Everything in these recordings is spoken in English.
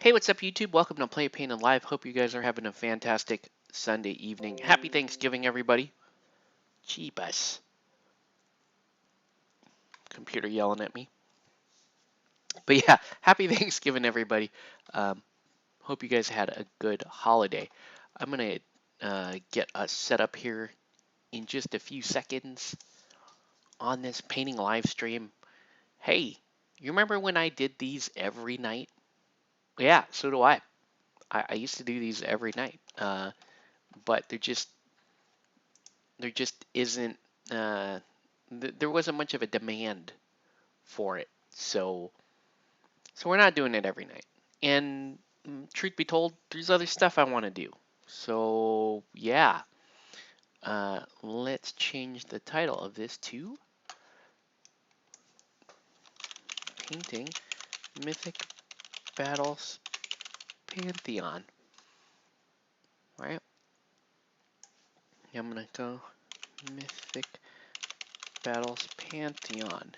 Hey, what's up, YouTube? Welcome to Play Painted Live. Hope you guys are having a fantastic Sunday evening. Happy Thanksgiving, everybody. Jeebus. Computer yelling at me. But yeah, happy Thanksgiving, everybody. Hope you guys had a good holiday. I'm going to get us set up here in just a few seconds on this painting live stream. Hey, you remember when I did these every night? Yeah, so do I. I used to do these every night. But there just isn't there wasn't much of a demand for it, so we're not doing it every night. And truth be told, there's other stuff I want to do. So yeah, let's change the title of this to Painting Mythic Battles Pantheon. All right, I'm gonna go Mythic Battles Pantheon.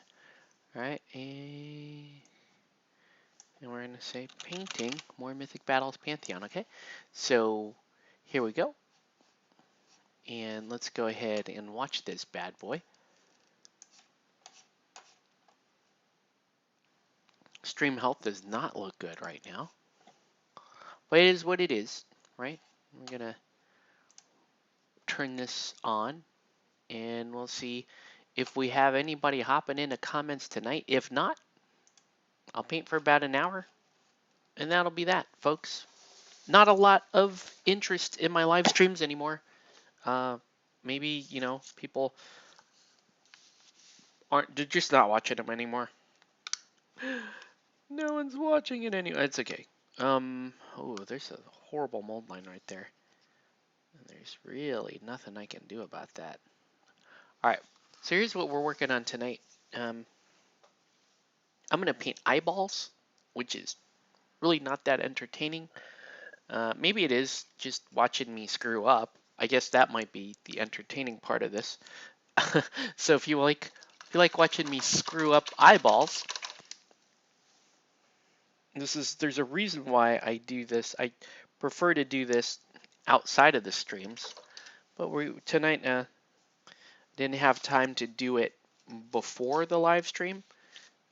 All right, and we're going to say painting more Mythic Battles Pantheon, okay? So here we go. And let's go ahead and watch this bad boy. Stream health does not look good right now. But it is what it is, right? We're going to turn this on and we'll see if we have anybody hopping into comments tonight. If not, I'll paint for about an hour and that'll be that, folks. Not a lot of interest in my live streams anymore. Maybe, you know, people they're just not watching them anymore. No one's watching it anyway. It's okay. Oh, there's a horrible mold line right there. And there's really nothing I can do about that. All right, so here's what we're working on tonight. I'm gonna paint eyeballs, which is really not that entertaining. Maybe it is just watching me screw up. I guess that might be the entertaining part of this. So if you like watching me screw up eyeballs, there's a reason why I do this. I prefer to do this outside of the streams, but tonight didn't have time to do it before the live stream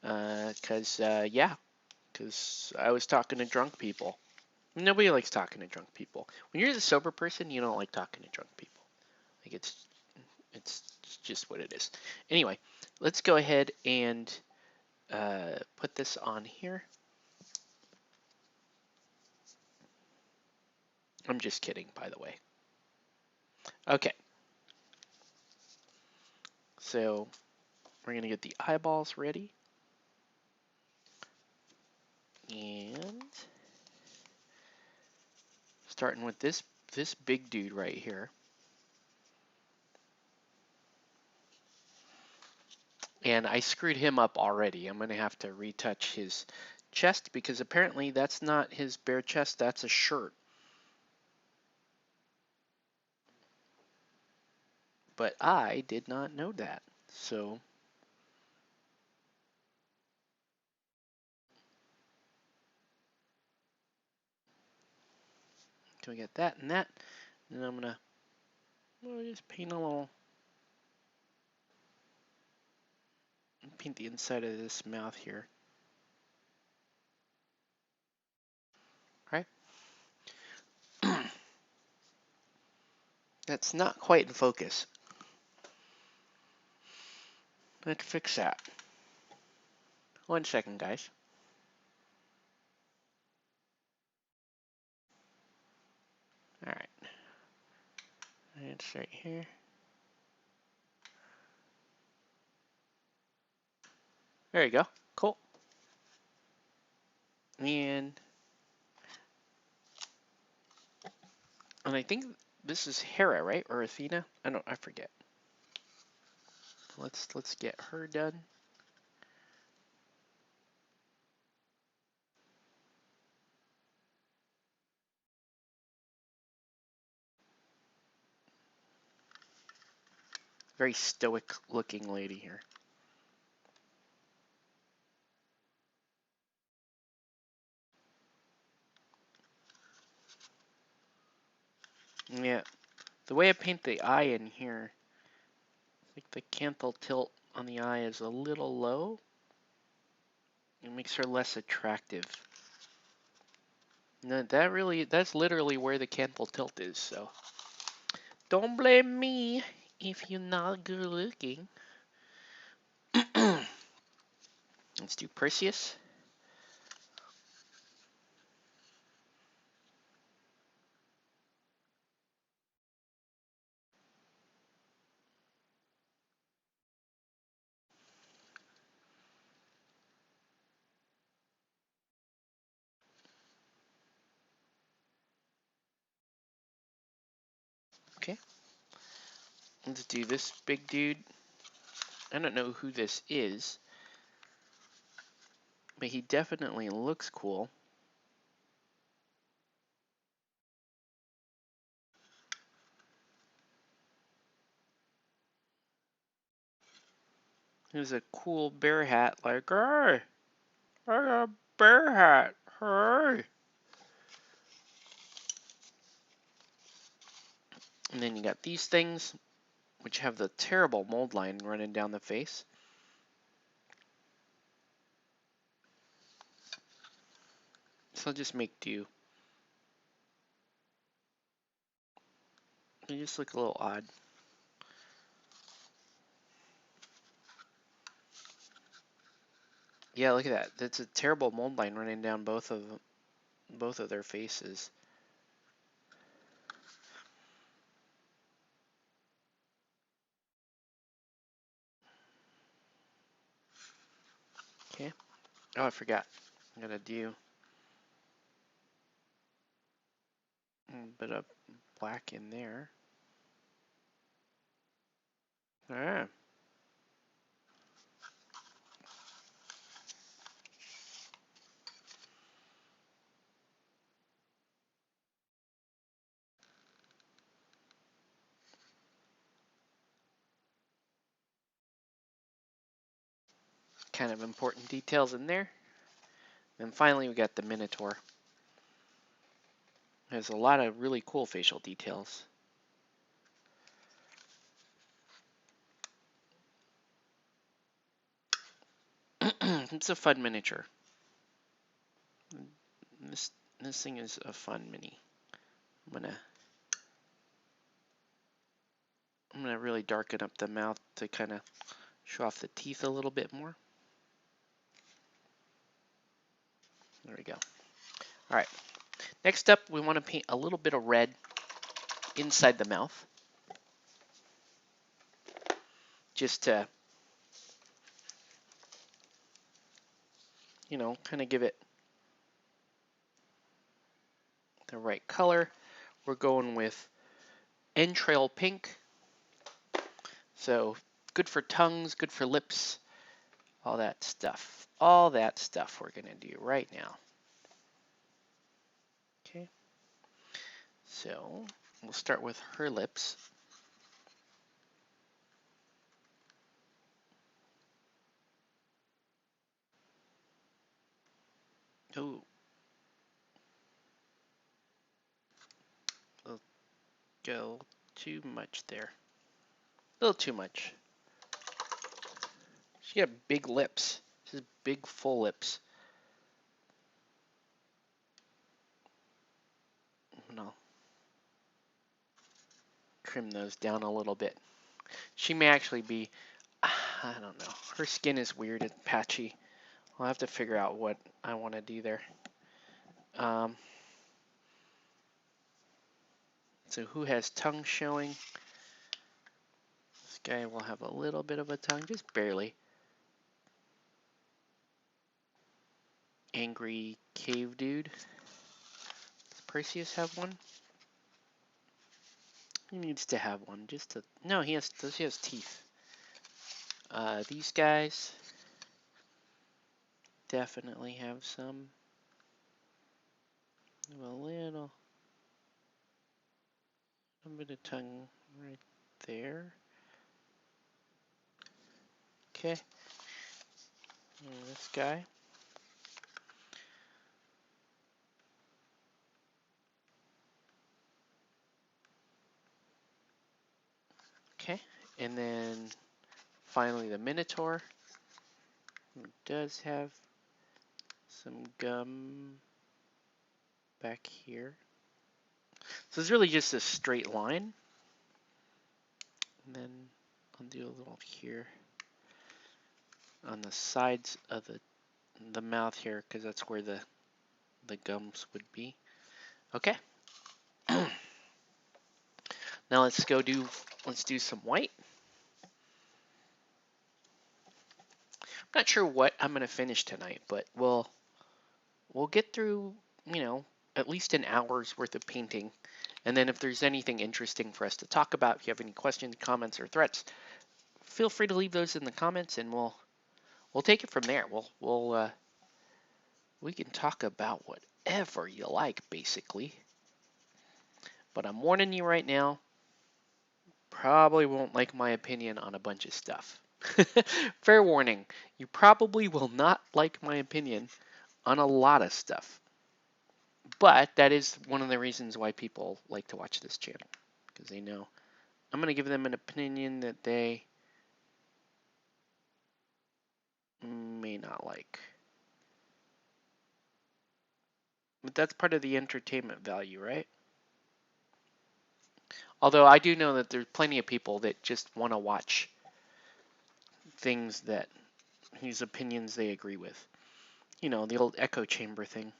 because I was talking to drunk people. Nobody likes talking to drunk people. When you're the sober person, you don't like talking to drunk people. Like it's just what it is. Anyway, let's go ahead and put this on here. I'm just kidding, by the way. Okay. So we're going to get the eyeballs ready. And starting with this big dude right here. And I screwed him up already. I'm going to have to retouch his chest because apparently that's not his bare chest, that's a shirt. But I did not know that. So can we get that and that? And I'm going to just paint a little, paint the inside of this mouth here. Right? That's not quite in focus. Let's fix that. 1 second, guys. All right. It's right here. There you go. Cool. And I think this is Hera, right? Or Athena? I forget. Let's get her done. Very stoic looking lady here. Yeah, the way I paint the eye in here, like the canthal tilt on the eye is a little low. It makes her less attractive. No, that's literally where the canthal tilt is, so don't blame me if you're not good looking. Let's do Perseus. Okay, let's do this big dude. I don't know who this is, but he definitely looks cool. He has a cool bear hat, like, hey, I got a bear hat, hey. And then you got these things, which have the terrible mold line running down the face. So I'll just make do. They just look a little odd. Yeah, look at that. That's a terrible mold line running down both of their faces. Okay. Oh, I forgot. I'm gonna do a bit of black in there. Alright. Kind of important details in there. And finally, we got the Minotaur. Has a lot of really cool facial details. It's a fun miniature. This this thing is a fun mini. I'm gonna really darken up the mouth to kind of show off the teeth a little bit more. There we go. All right. Next up, we want to paint a little bit of red inside the mouth, just to, you know, kind of give it the right color. We're going with entrail pink. So good for tongues, good for lips, all that stuff. All that stuff we're going to do right now. Okay. So we'll start with her lips. Oh, a go too much there. A little too much. She got big lips. She's big, full lips. And I'll trim those down a little bit. She may actually be, I don't know. Her skin is weird and patchy. I'll have to figure out what I want to do there. So who has tongue showing? This guy will have a little bit of a tongue, just barely. Angry cave dude. Does Perseus have one? He needs to have one just to. No, he has teeth. These guys definitely have some. A little bit of tongue right there. Okay. And this guy. Okay, and then finally the Minotaur, who does have some gum back here. So it's really just a straight line. And then I'll do a little here on the sides of the mouth here, because that's where the gums would be. Okay. Now let's do some white. I'm not sure what I'm gonna finish tonight, but we'll get through, at least an hour's worth of painting. And then if there's anything interesting for us to talk about, if you have any questions, comments, or threats, feel free to leave those in the comments, and we'll take it from there. We can talk about whatever you like, basically. But I'm warning you right now, probably won't like my opinion on a bunch of stuff. Fair warning, you probably will not like my opinion on a lot of stuff. But that is one of the reasons why people like to watch this channel, because they know I'm going to give them an opinion that they may not like. But that's part of the entertainment value, right? Although I do know that there's plenty of people that just want to watch things whose opinions they agree with. You know, the old echo chamber thing.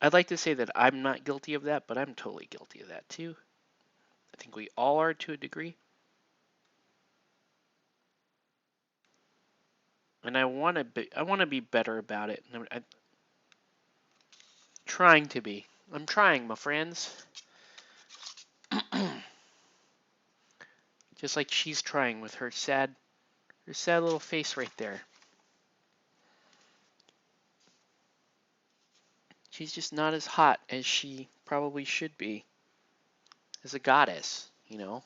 I'd like to say that I'm not guilty of that, but I'm totally guilty of that too. I think we all are to a degree. And I want to be better about it. I'm trying to be. I'm trying, my friends. Just like she's trying with her sad little face right there. She's just not as hot as she probably should be as a goddess, you know?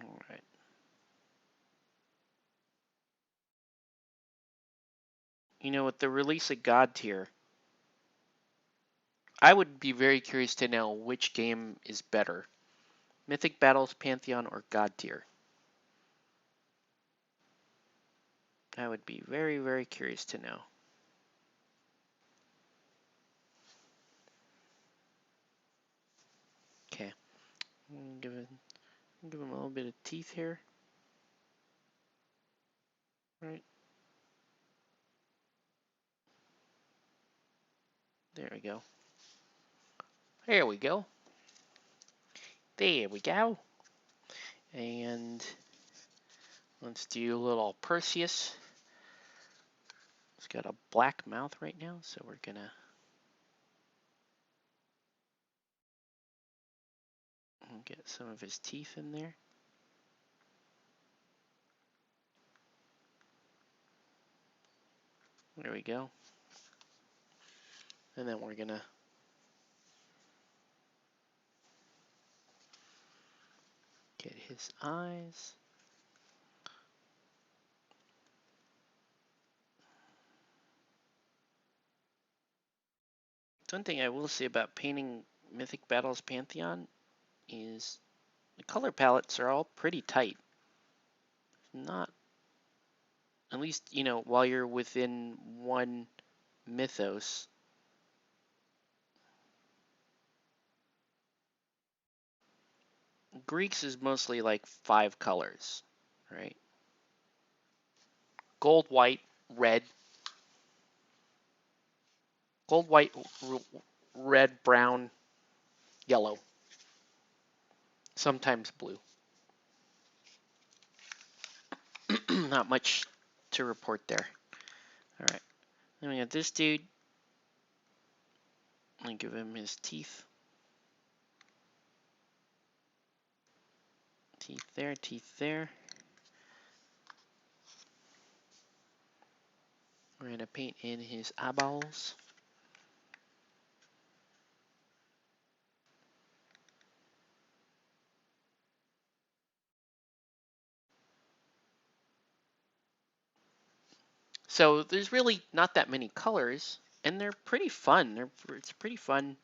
All right. You know, with the release of God Tier, I would be very curious to know which game is better. Mythic Battles, Pantheon, or God Tier. I would be very, very curious to know. Okay. Give him a little bit of teeth here. Right. There we go. There we go. There we go. And let's do a little Perseus. He's got a black mouth right now, so we're gonna get some of his teeth in there. There we go. And then we're gonna get his eyes. One thing I will say about painting Mythic Battles Pantheon is the color palettes are all pretty tight. Not, at least, you know, while you're within one mythos. Greeks is mostly like 5 colors, right? Gold, white, red. Gold, white, red, brown, yellow. Sometimes blue. Not much to report there. All right. Then we got this dude. I'll give him his teeth. Teeth there, teeth there. We're going to paint in his eyeballs. So there's really not that many colors, and they're pretty fun. It's a pretty fun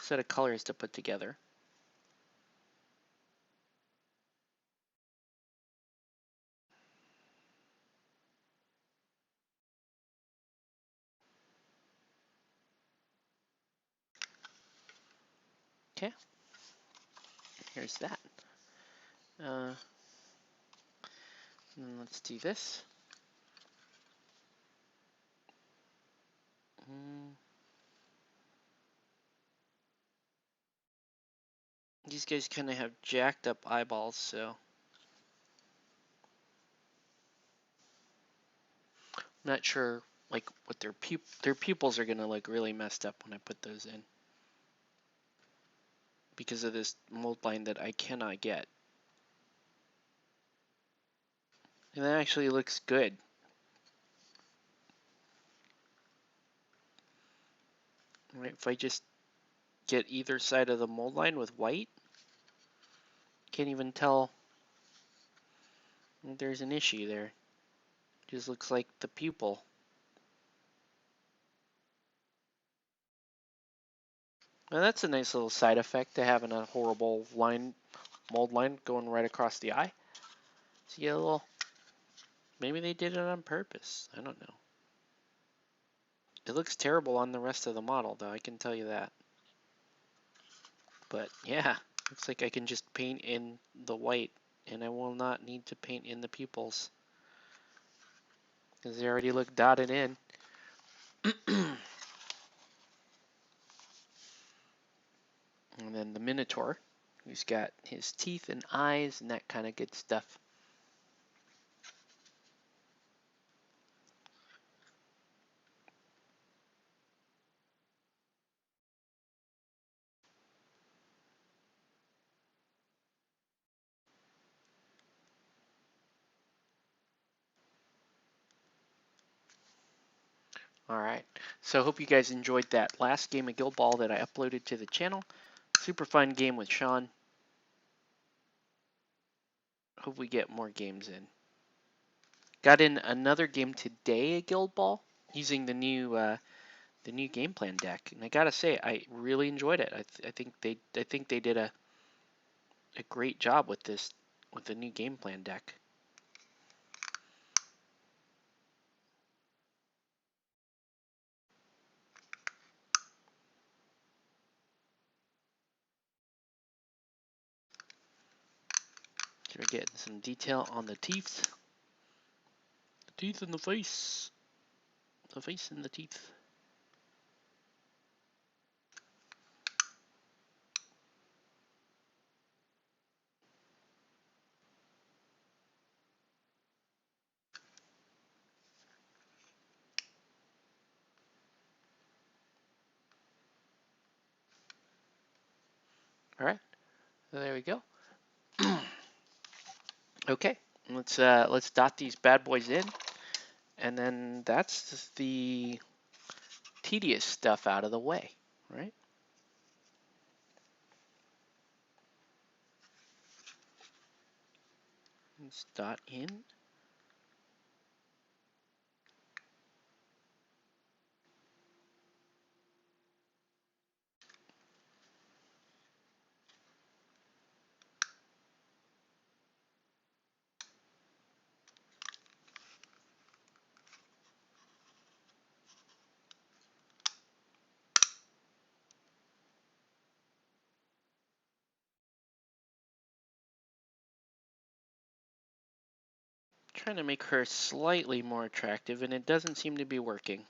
set of colors to put together. Okay, here's that. And let's do this. Mm. These guys kind of have jacked up eyeballs, so I'm not sure like what their pupils are gonna look really messed up when I put those in because of this mold line that I cannot get. And that actually looks good. Right, if I just get either side of the mold line with white, can't even tell there's an issue there. Just looks like the pupil. Now that's a nice little side effect to having a horrible mold line going right across the eye. So you get a little, maybe they did it on purpose. I don't know. It looks terrible on the rest of the model though, I can tell you that. But yeah, looks like I can just paint in the white and I will not need to paint in the pupils because they already look dotted in. And then the Minotaur, who's got his teeth and eyes and that kind of good stuff. Alright, so hope you guys enjoyed that last game of Guild Ball that I uploaded to the channel. Super fun game with Sean. Hope we get more games in. Got in another game today at Guild Ball using the new game plan deck, and I gotta say I really enjoyed it. I think they did a great job with the new game plan deck. So we're getting some detail on the teeth. The teeth and the face. The face and the teeth. Alright, so there we go. Okay, let's dot these bad boys in, and then that's the tedious stuff out of the way, right? Let's dot in. Trying to make her slightly more attractive, and it doesn't seem to be working.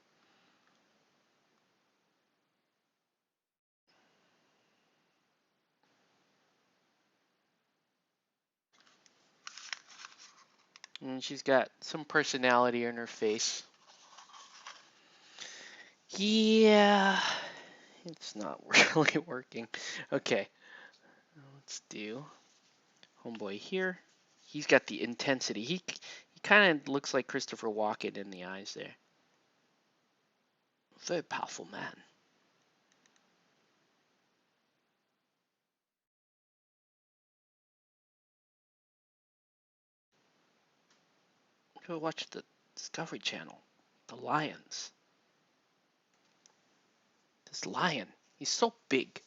And she's got some personality in her face. Yeah, it's not really working. Okay, let's do homeboy here. He's got the intensity. He kind of looks like Christopher Walken in the eyes there. Very powerful man. Go watch the Discovery Channel. The lions. This lion. He's so big.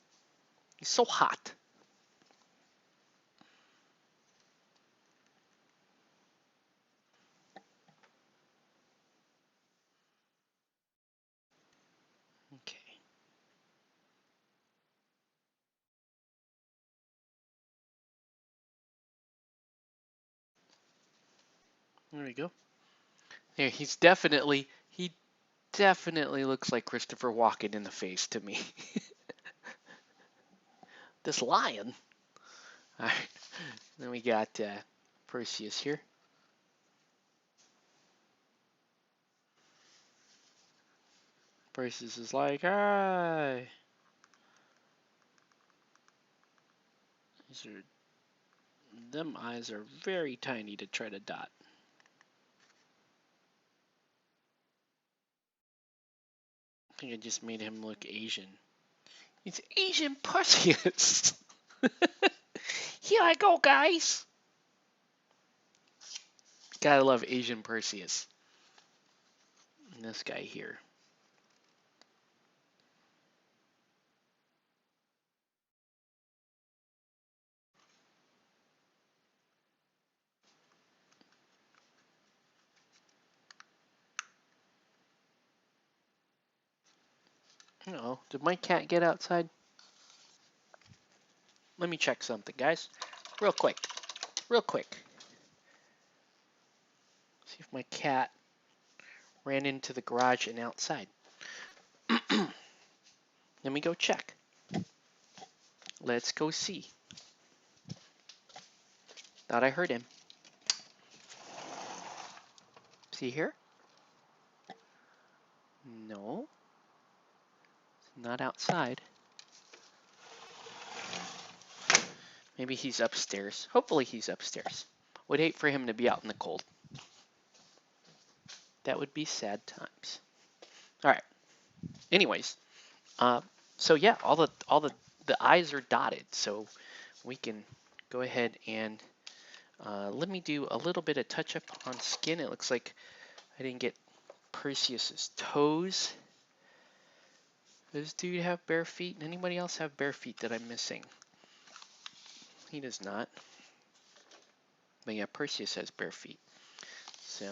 He's so hot. Okay. There we go. Here, he definitely looks like Christopher Walken in the face to me. This lion. All right. Then we got Perseus here. Perseus is like, hi. Them eyes are very tiny to try to dot. I think I just made him look Asian. It's Asian Perseus. Here I go, guys. Gotta love Asian Perseus. And this guy here. Oh, did my cat get outside? Let me check something, guys. Real quick. Real quick. See if my cat ran into the garage and outside. Let me go check. Let's go see. Thought I heard him. See here? No. It's not outside. Maybe he's upstairs. Hopefully he's upstairs. Would hate for him to be out in the cold. That would be sad times. All right. Anyways, so yeah, all the eyes are dotted, so we can go ahead and let me do a little bit of touch up on skin. It looks like I didn't get Perseus's toes. Does dude have bare feet? Anybody else have bare feet that I'm missing? He does not. But yeah, Perseus has bare feet. So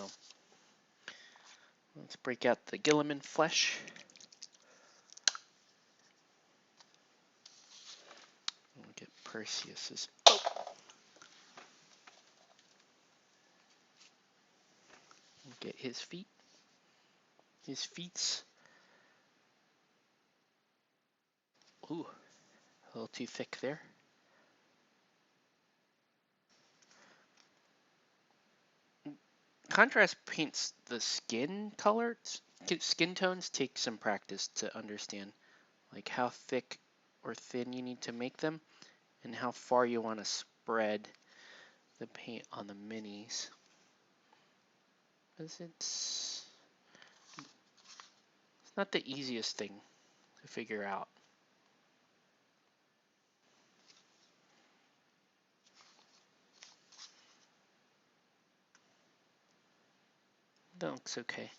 let's break out the Gilliman flesh. We'll get Perseus's. Oh. We'll get his feet. His feets. Ooh, a little too thick there. Contrast paints the skin color. Skin tones take some practice to understand, like how thick or thin you need to make them and how far you want to spread the paint on the minis. Because it's not the easiest thing to figure out. That looks okay.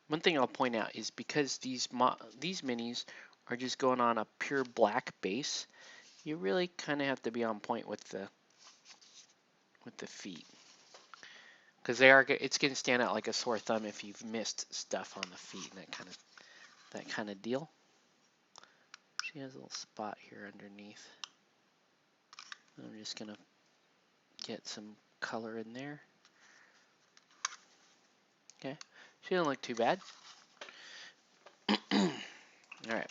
One thing I'll point out is because these minis are just going on a pure black base, you really kind of have to be on point with the feet, because it's going to stand out like a sore thumb if you've missed stuff on the feet and that kind of deal. She has a little spot here underneath. I'm just going to get some color in there. Okay, she doesn't look too bad. All right.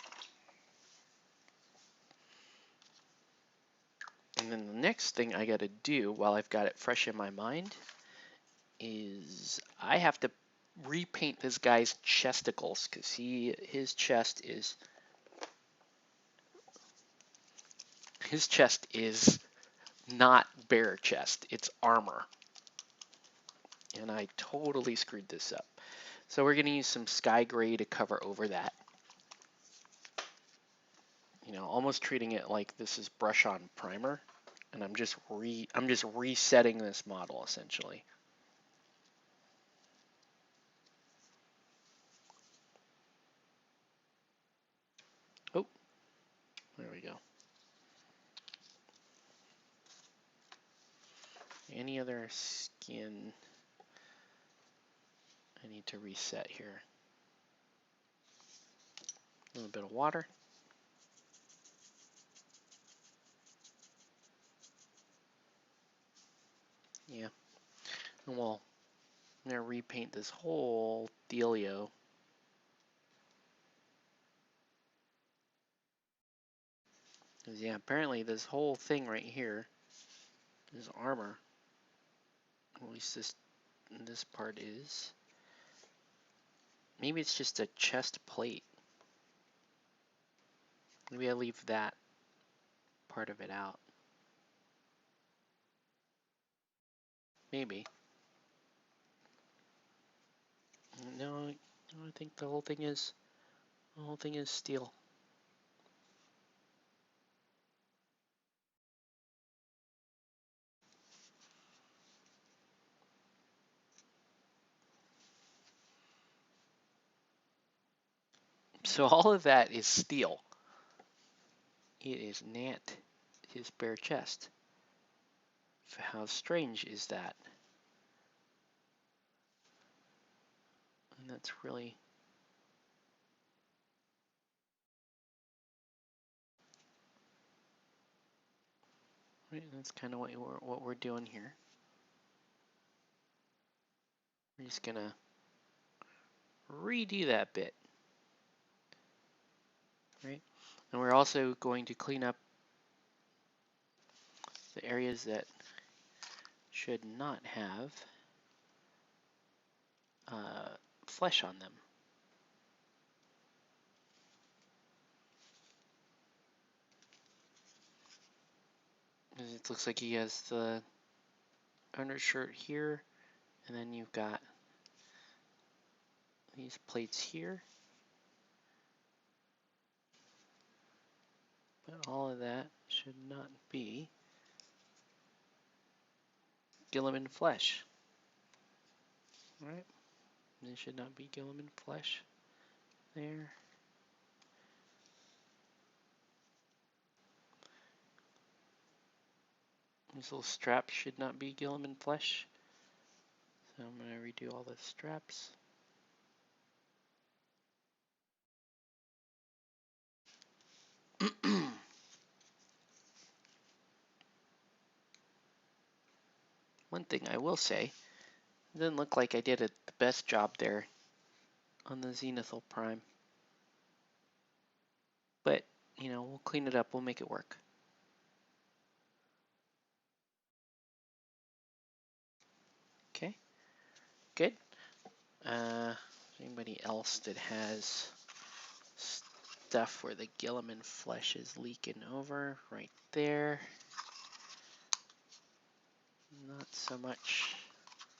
And then the next thing I got to do while I've got it fresh in my mind is I have to repaint this guy's chesticles, because his chest is not bare chest, it's armor. And I totally screwed this up. So we're going to use some sky gray to cover over that. You know, almost treating it like this is brush on primer, and I'm just resetting this model essentially. Oh, there we go. Any other skin I need to reset here? A little bit of water. Yeah, and I'm gonna repaint this whole dealio. Cause yeah, apparently this whole thing right here is armor. At least this part is. Maybe it's just a chest plate. Maybe I leave that part of it out. Maybe. No, I think the whole thing is steel. So all of that is steel. It is not his bare chest. How strange is that? And that's really... Right, that's kind of what we're doing here. We're just gonna redo that bit. Right? And we're also going to clean up the areas that should not have flesh on them. It looks like he has the undershirt here, and then you've got these plates here. But all of that should not be Gilliman flesh. Right? It should not be Gilliman flesh there. These little straps should not be Gilliman flesh. So I'm going to redo all the straps. One thing I will say, it doesn't look like I did the best job there on the Zenithal Prime. But, you know, we'll clean it up, we'll make it work. Okay, good. Anybody else that has stuff where the Gilliman flesh is leaking over? Right there. Not so much.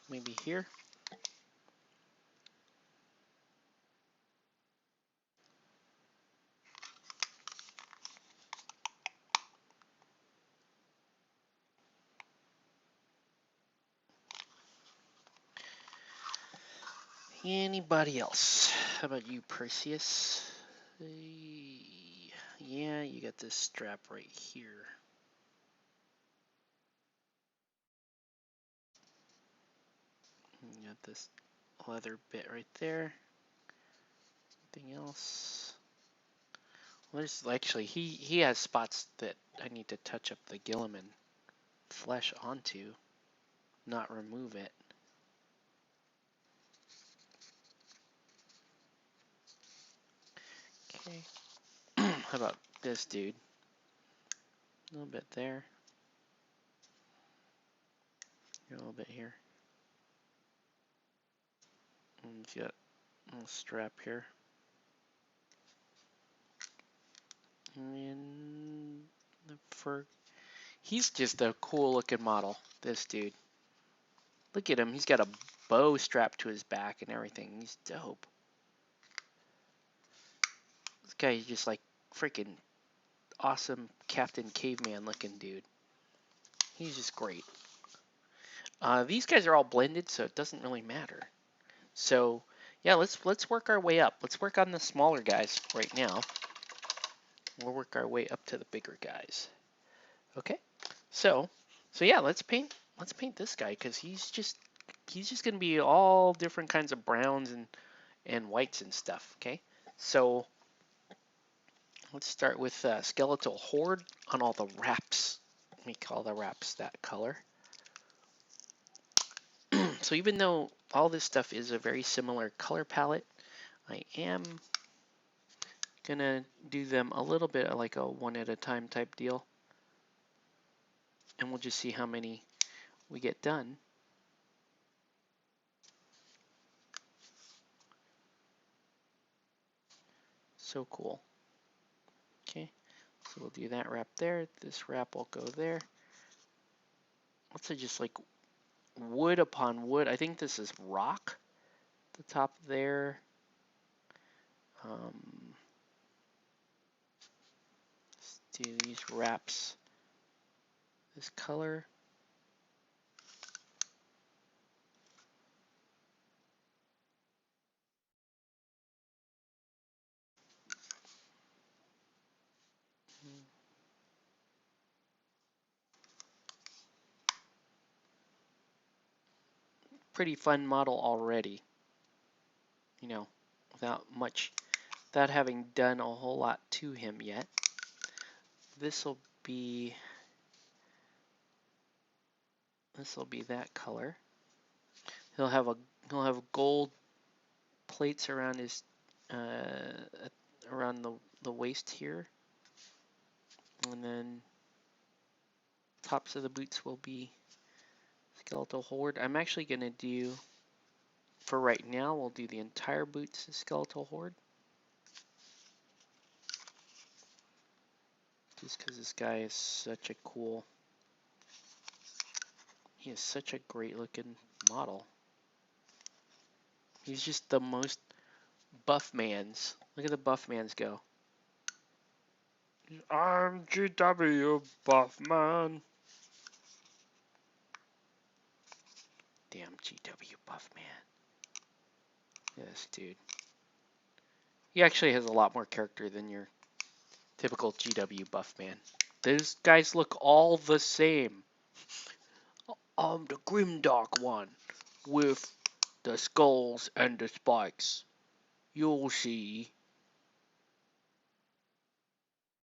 Maybe here. Anybody else? How about you, Perseus? Yeah, you got this strap right here. You got this leather bit right there. Anything else? Well, there's actually, he has spots that I need to touch up the Gilliman flesh onto, not remove it. Okay. How about this dude? A little bit there. A little bit here. And he's got a little strap here. And the fur. He's just a cool looking model, this dude. Look at him. He's got a bow strapped to his back and everything. He's dope. This guy is just like freaking awesome Captain Caveman looking dude. He's just great. These guys are all blended, so it doesn't really matter. So yeah, let's work our way up. Let's work on the smaller guys right now. We'll work our way up to the bigger guys. Okay. So yeah, let's paint this guy because he's just gonna be all different kinds of browns and whites and stuff. Okay. So let's start with Skeletal Horde on all the wraps. Let me call the wraps that color. So even though all this stuff is a very similar color palette, I am gonna do them a little bit like a one at a time type deal. And we'll just see how many we get done. So cool. Okay, so we'll do that wrap there. This wrap will go there. Let's say just like wood upon wood. I think this is rock. The top there. Let's do these wraps this color. Pretty fun model already. You know, without having done a whole lot to him yet. This will be that color. He'll have gold plates around his around the waist here, and then tops of the boots will be Skeletal Horde. I'm actually gonna do, for right now, we'll do the entire boots as Skeletal Horde, just because this guy is such a cool. He is such a great looking model. He's just the most buff mans. Look at the buff mans go. I'm GW buff man. Damn GW buff man. Yes, dude. He actually has a lot more character than your typical GW buff man. Those guys look all the same. I'm the grimdark one with the skulls and the spikes. You'll see.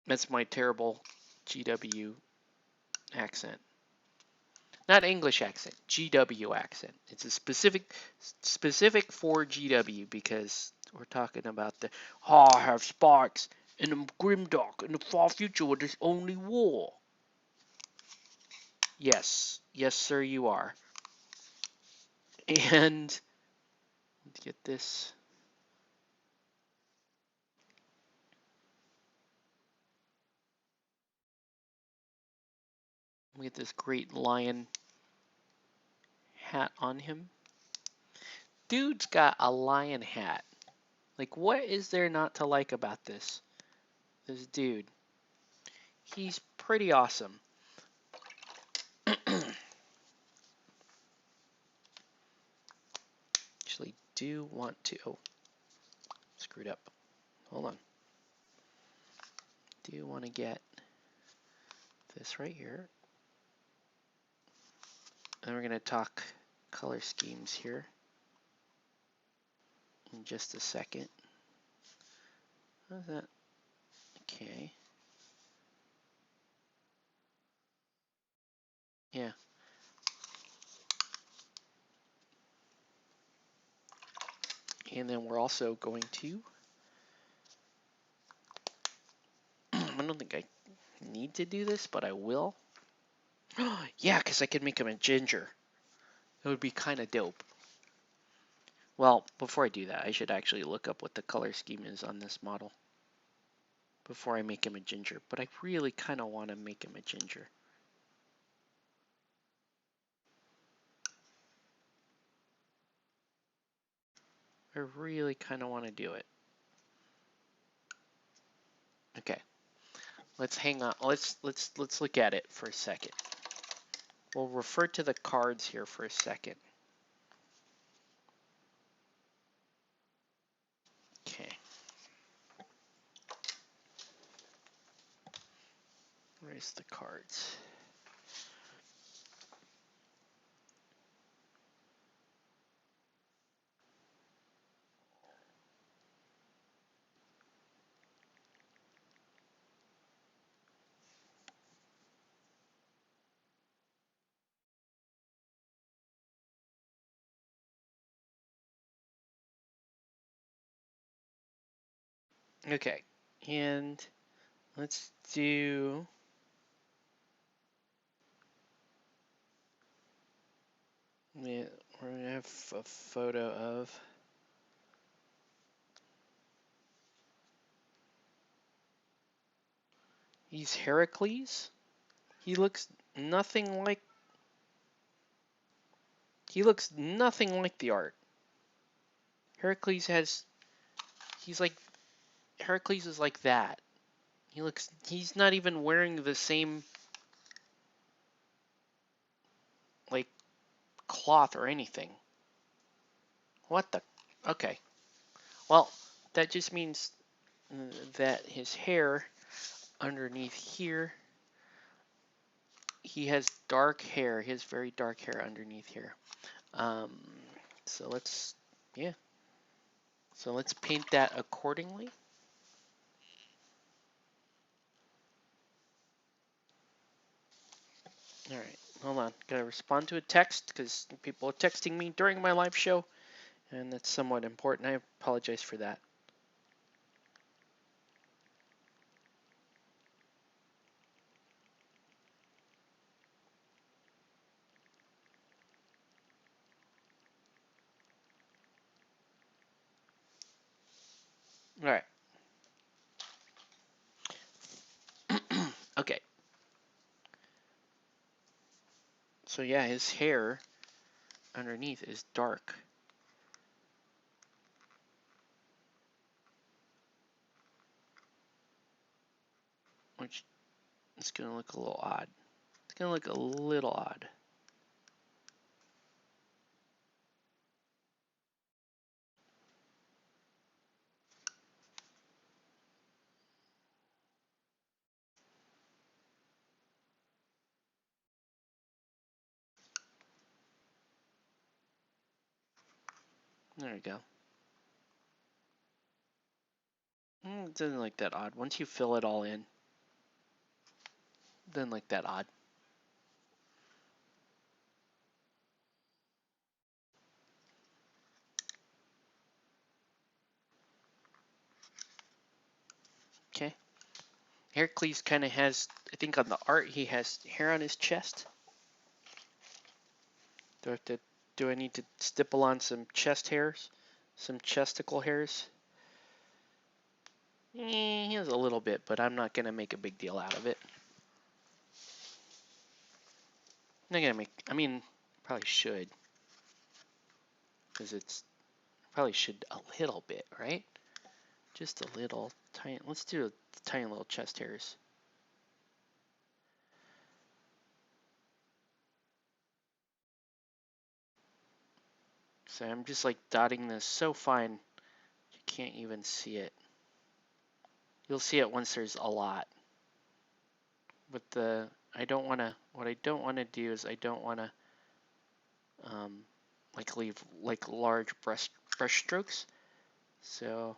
That's my terrible GW accent. Not English accent, GW accent. It's a specific for GW because we're talking about the I have sparks and I'm grimdark in the far future where there's only war. Yes, sir, you are. And let's get this. We get this great lion hat on him. Dude's got a lion hat. Like, what is there not to like about this? This dude. He's pretty awesome. Actually, do want to. Oh, screwed up. Hold on. Do want to get this right here. And we're going to talk color schemes here in just a second. How's that? Okay. Yeah. And then we're also going to, I don't think I need to do this, but I will. Yeah, because I can make him a ginger. It would be kind of dope. Well, before I do that, I should actually look up what the color scheme is on this model before I make him a ginger. But I really kind of want to make him a ginger. I really kind of want to do it. Okay. Let's hang on. Let's look at it for a second. we'll refer to the cards here for a second. Okay. Where's the cards? Okay, and let's do we're gonna have a photo of he's Heracles. He looks nothing like the art. Heracles has Heracles is like that. He's not even wearing the same like cloth or anything. What the? Okay. Well, that just means that his hair underneath here, he has dark hair. He has very dark hair underneath here. So let's, yeah. So let's paint that accordingly. All right, hold on. Gotta respond to a text because people are texting me during my live show, and that's somewhat important. I apologize for that. All right. Okay. So yeah, his hair underneath is dark, which is gonna look a little odd. It's gonna look a little odd. There we go. It doesn't look that odd. Once you fill it all in, it doesn't look that odd. Okay. Heracles kind of has, I think on the art, he has hair on his chest. Do I need to stipple on some chest hairs? Some chesticle hairs? He has a little bit, but I'm not going to make a big deal out of it. I'm not going to probably should. Because probably should a little bit, right? Just a little, tiny, let's do a tiny little chest hairs. So I'm just like dotting this so fine, you can't even see it. You'll see it once there's a lot. But what I don't want to do is I don't want to like leave like large brush strokes. So,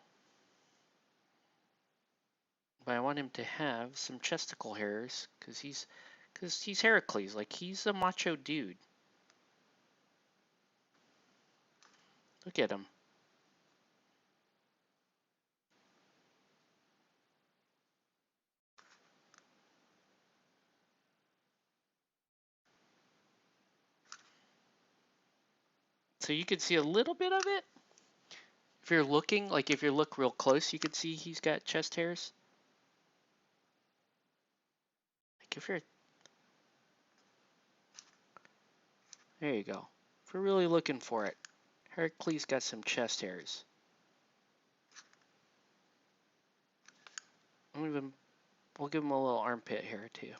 but I want him to have some chesticle hairs because he's Heracles. Like he's a macho dude. Look at him. So you can see a little bit of it. If you're looking, like if you look real close, you can see he's got chest hairs. Like if you're, there you go. If we're really looking for it, Heracles got some chest hairs. We'll give him a little armpit hair too.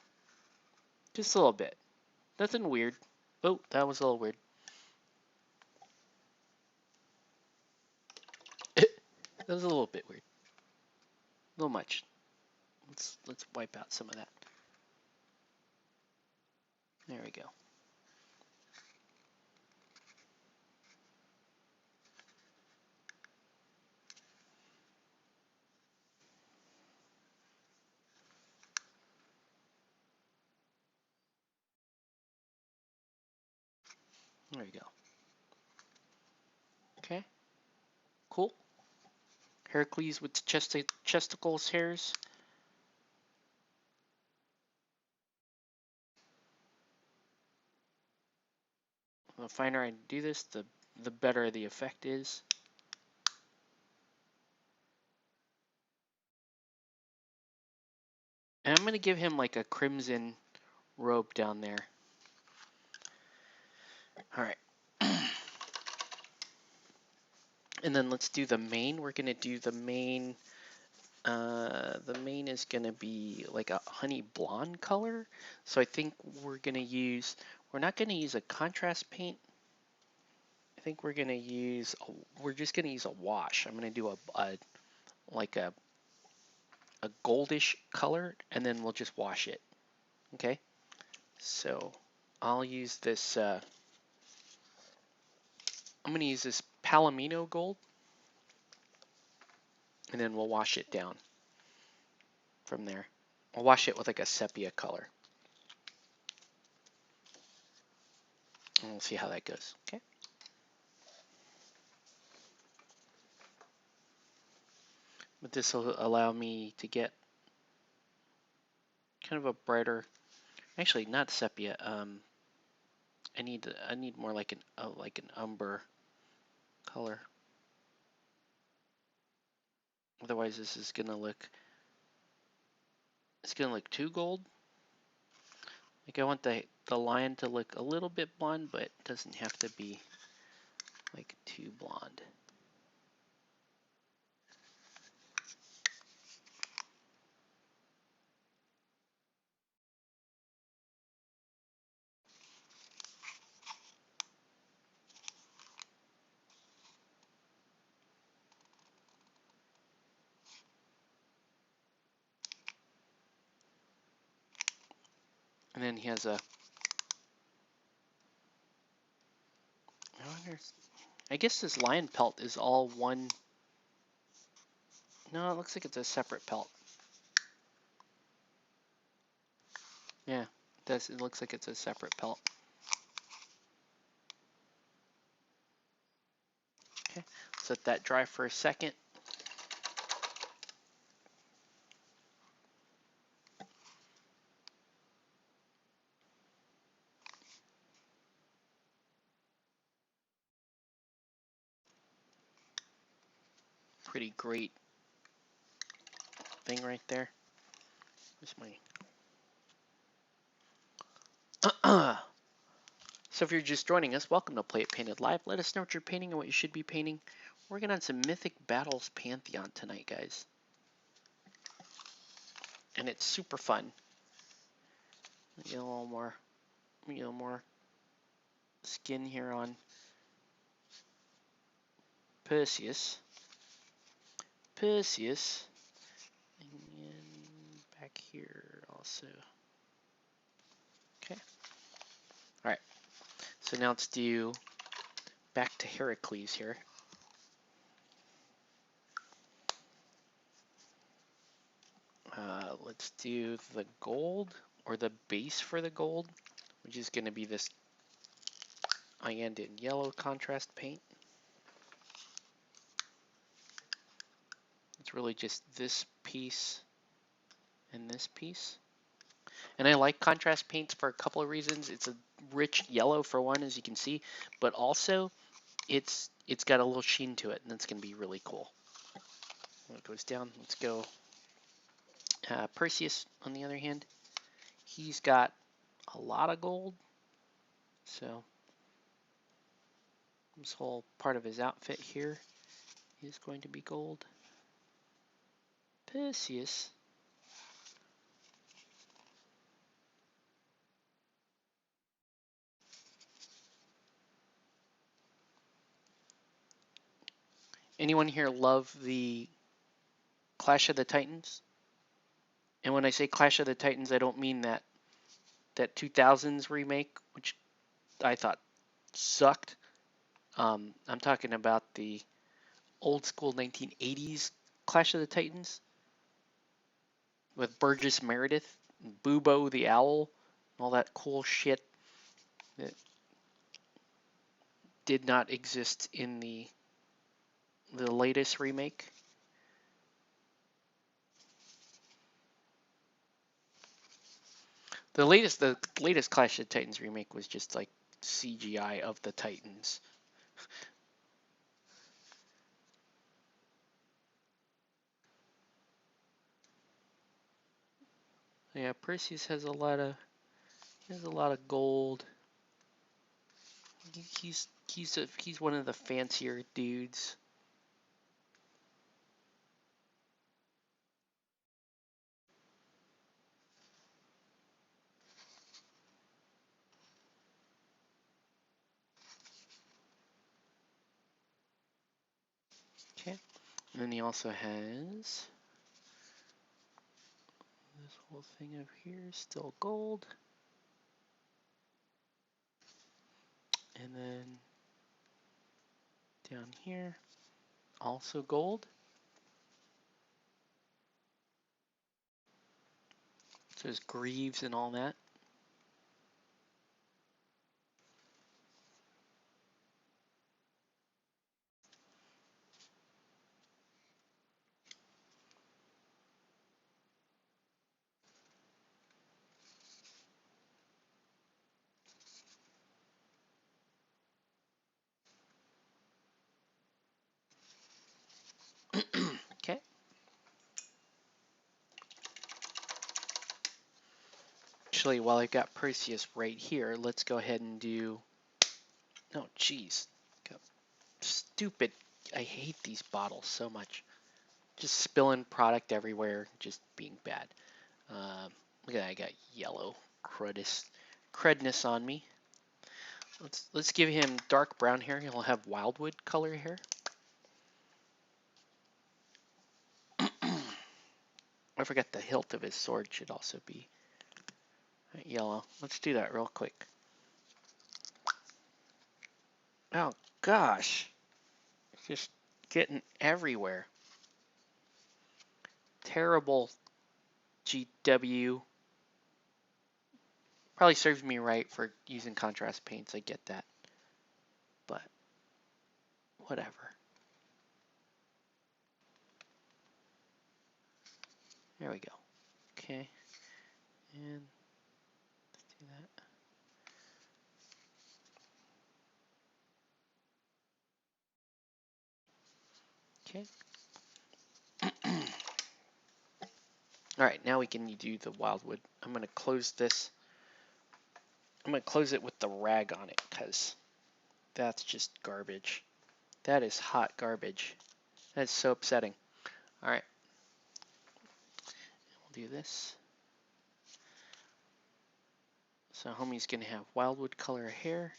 Just a little bit. Nothing weird. Oh, that was a little weird. That was a little bit weird. A little much. Let's wipe out some of that. There we go. There we go. Okay. Cool. Heracles with chesticles hairs. The finer I do this, the better the effect is. And I'm going to give him like a crimson robe down there. All right. And then let's do the mane. We're going to do the mane. The mane is going to be like a honey blonde color. So I think we're going to use, we're not going to use a contrast paint. I think we're going to use, we're just going to use a wash. I'm going to do a goldish color, and then we'll just wash it. Okay. So I'll use this, I'm going to use this Palomino gold, and then we'll wash it down from there. I'll wash it with like a sepia color. And we'll see how that goes. Okay. But this will allow me to get kind of a brighter, actually not sepia. I need more like an umber color. Otherwise, this is gonna look, it's gonna look too gold. Like I want the lion to look a little bit blonde, but it doesn't have to be like too blonde. And then he has a, I guess this lion pelt is all one. No, it looks like it's a separate pelt. Yeah, it does. It looks like it's a separate pelt. Okay, let that dry for a second. Pretty great thing right there. Where's my... So if you're just joining us, welcome to Play It Painted Live. Let us know what you're painting and what you should be painting. We're working on some Mythic Battles Pantheon tonight, guys. And it's super fun. Get a little more skin here on Perseus. And back here also. Okay. Alright. So now let's do back to Heracles here. Let's do the gold, or the base for the gold, which is going to be this cyan and yellow contrast paint. It's really just this piece and this piece. And I like contrast paints for a couple of reasons. It's a rich yellow for one, as you can see, but also it's got a little sheen to it, and that's going to be really cool. When it goes down, let's go. Perseus, on the other hand, he's got a lot of gold. So this whole part of his outfit here is going to be gold. Perseus. Anyone here love the Clash of the Titans? And when I say Clash of the Titans, I don't mean that 2000s remake, which I thought sucked. I'm talking about the old school 1980s Clash of the Titans with Burgess Meredith, and Boobo the Owl, and all that cool shit that did not exist in the latest remake. The latest Clash of Titans remake was just like CGI of the Titans. Yeah, Perseus has a lot of gold. He's one of the fancier dudes. Okay, and then he also has this whole thing over here, still gold. And then down here, also gold. So there's greaves and all that. Okay. Actually, while I've got Perseus right here, let's go ahead and do... Oh, jeez. Stupid. I hate these bottles so much. Just spilling product everywhere, just being bad. Look at that, I got yellow crudness on me. Let's give him dark brown hair. He'll have Wildwood color hair. I forgot the hilt of his sword should also be yellow. Let's do that real quick. Oh gosh, it's just getting everywhere. Terrible GW. Probably serves me right for using contrast paints, I get that. But whatever. There we go. Okay. And let's do that. Okay. Alright, now we can do the Wildwood. I'm going to close this. I'm going to close it with the rag on it because that's just garbage. That is hot garbage. That's so upsetting. Alright. We'll do this. So homie's going to have Wildwood color hair.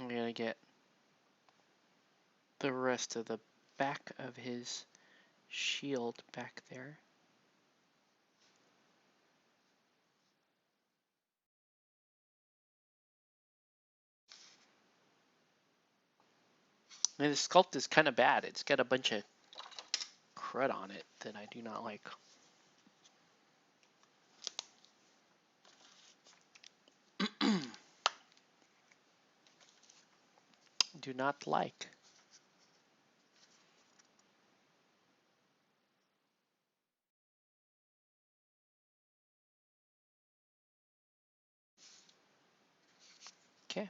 I'm going to get the rest of the back of his shield back there. And the sculpt is kind of bad. It's got a bunch of crud on it that I do not like. Do not like. Okay.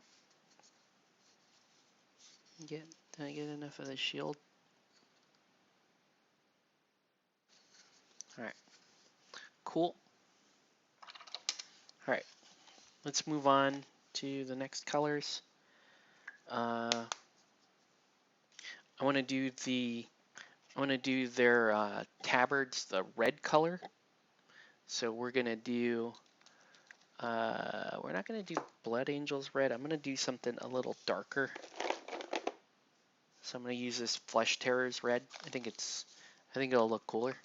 Did I get enough of the shield? cool. All right, let's move on to the next colors. I want to do their tabards, the red color. So we're gonna do. We're not gonna do Blood Angels red. I'm gonna do something a little darker. So I'm gonna use this Flesh Terrors red. I think it'll look cooler.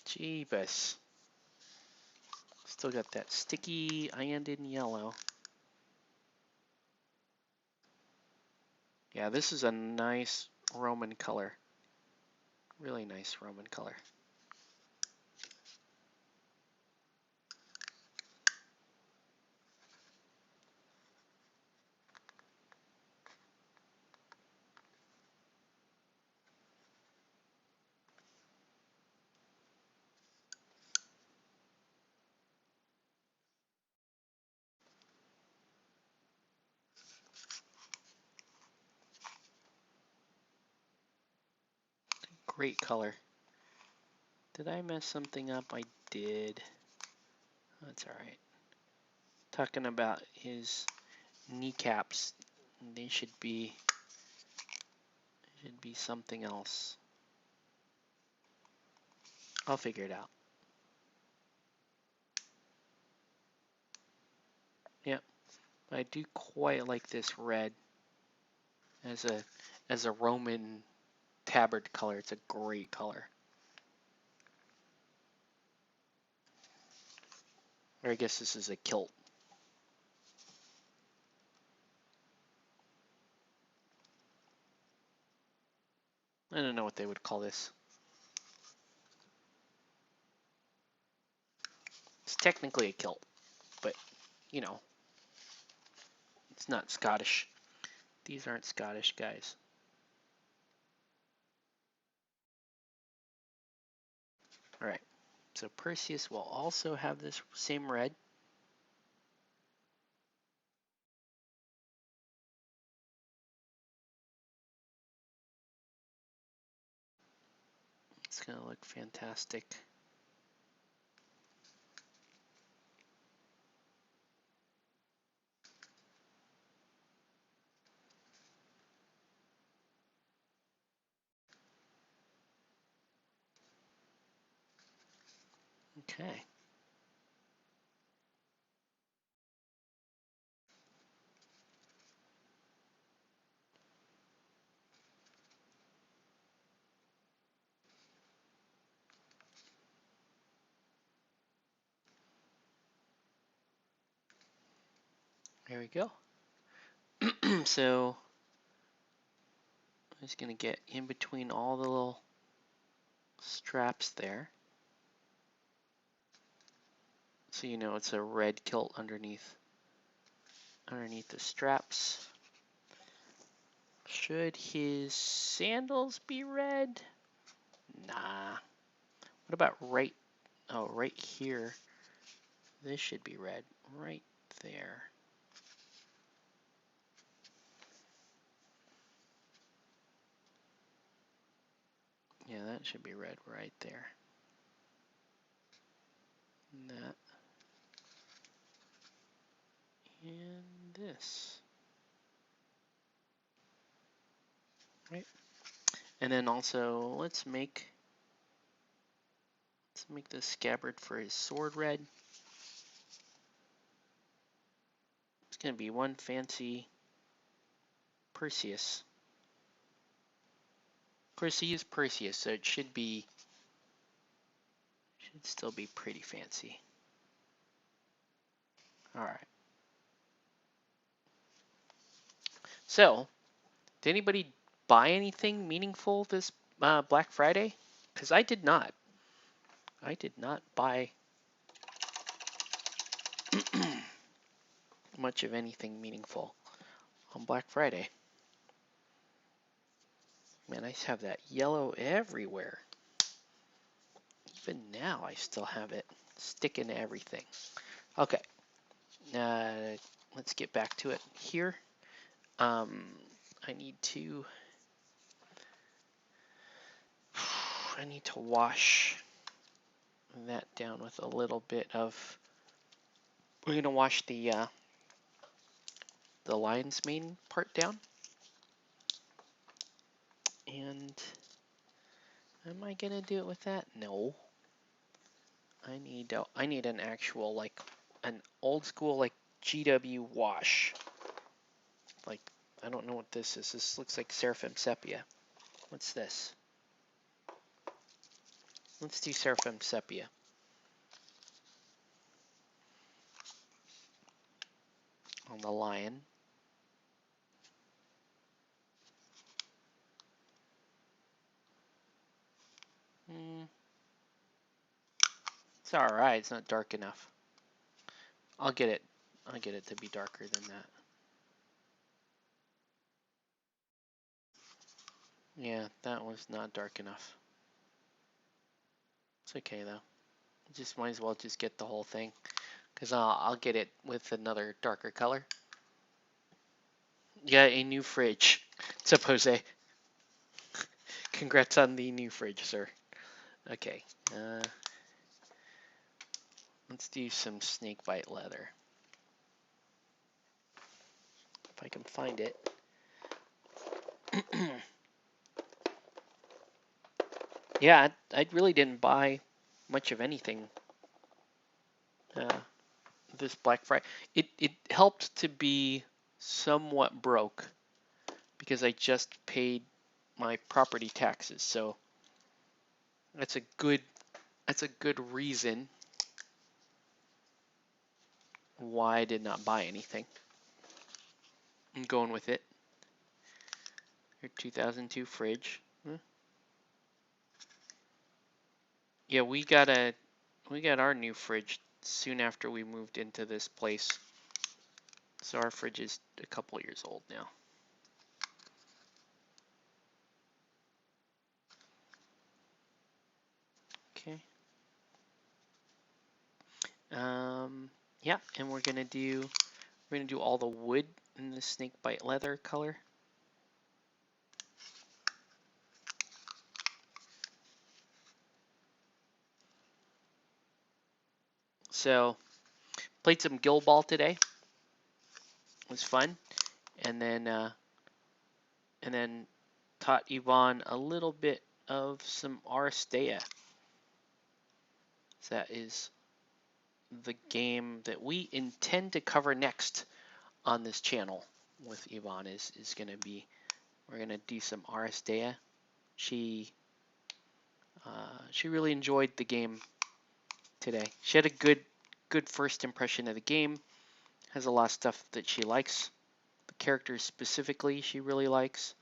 Jeebus. Still got that sticky Iandin yellow. Yeah, this is a nice Roman color. Really nice Roman color. Great color. Did I mess something up? I did. That's alright. Talking about his kneecaps. They should be something else. I'll figure it out. Yep. I do quite like this red as a Roman tabard color. It's a great color. Or I guess this is a kilt. I don't know what they would call this. It's technically a kilt, but you know, it's not Scottish. These aren't Scottish guys. All right. So Perseus will also have this same red. It's going to look fantastic. Okay. There we go. So I'm just going to get in between all the little straps there. So you know it's a red kilt underneath the straps. Should his sandals be red? Nah. What about right here? This should be red. Right there. Yeah, that should be red right there. And that. And this. Right. And then also let's make the scabbard for his sword red. It's gonna be one fancy Perseus. Of course he is Perseus, so it should still be pretty fancy. Alright. So, did anybody buy anything meaningful this Black Friday? Because I did not. I did not buy much of anything meaningful on Black Friday. Man, I have that yellow everywhere. Even now, I still have it sticking to everything. Okay, let's get back to it here. I need to I need to wash that down with a little bit of. We're gonna wash the lion's mane part down. And am I gonna do it with that? No. I need an actual, like, an old school, like, GW wash. Like, I don't know what this is. This looks like Seraphim Sepia. What's this? Let's do Seraphim Sepia. On the lion. It's alright, it's not dark enough. I'll get it to be darker than that. Yeah, that was not dark enough. It's okay though. Just might as well just get the whole thing, because I'll get it with another darker color. Yeah, a new fridge. What's up, Jose? Congrats on the new fridge, sir. Okay. Let's do some snakebite leather. If I can find it. Yeah, I really didn't buy much of anything this Black Friday. It helped to be somewhat broke because I just paid my property taxes, so that's a good reason why I did not buy anything. I'm going with it. Your 2002 fridge. Yeah, we got our new fridge soon after we moved into this place. So our fridge is a couple years old now. Okay. Yeah, and we're gonna do all the wood in the snakebite leather color. So played some Guild Ball today. It was fun, and then taught Yvonne a little bit of some Aristea. So that is the game that we intend to cover next on this channel with Yvonne. Is gonna be, we're gonna do some Aristea. She really enjoyed the game today. She had a good first impression of the game. Has a lot of stuff that she likes. The characters specifically she really likes.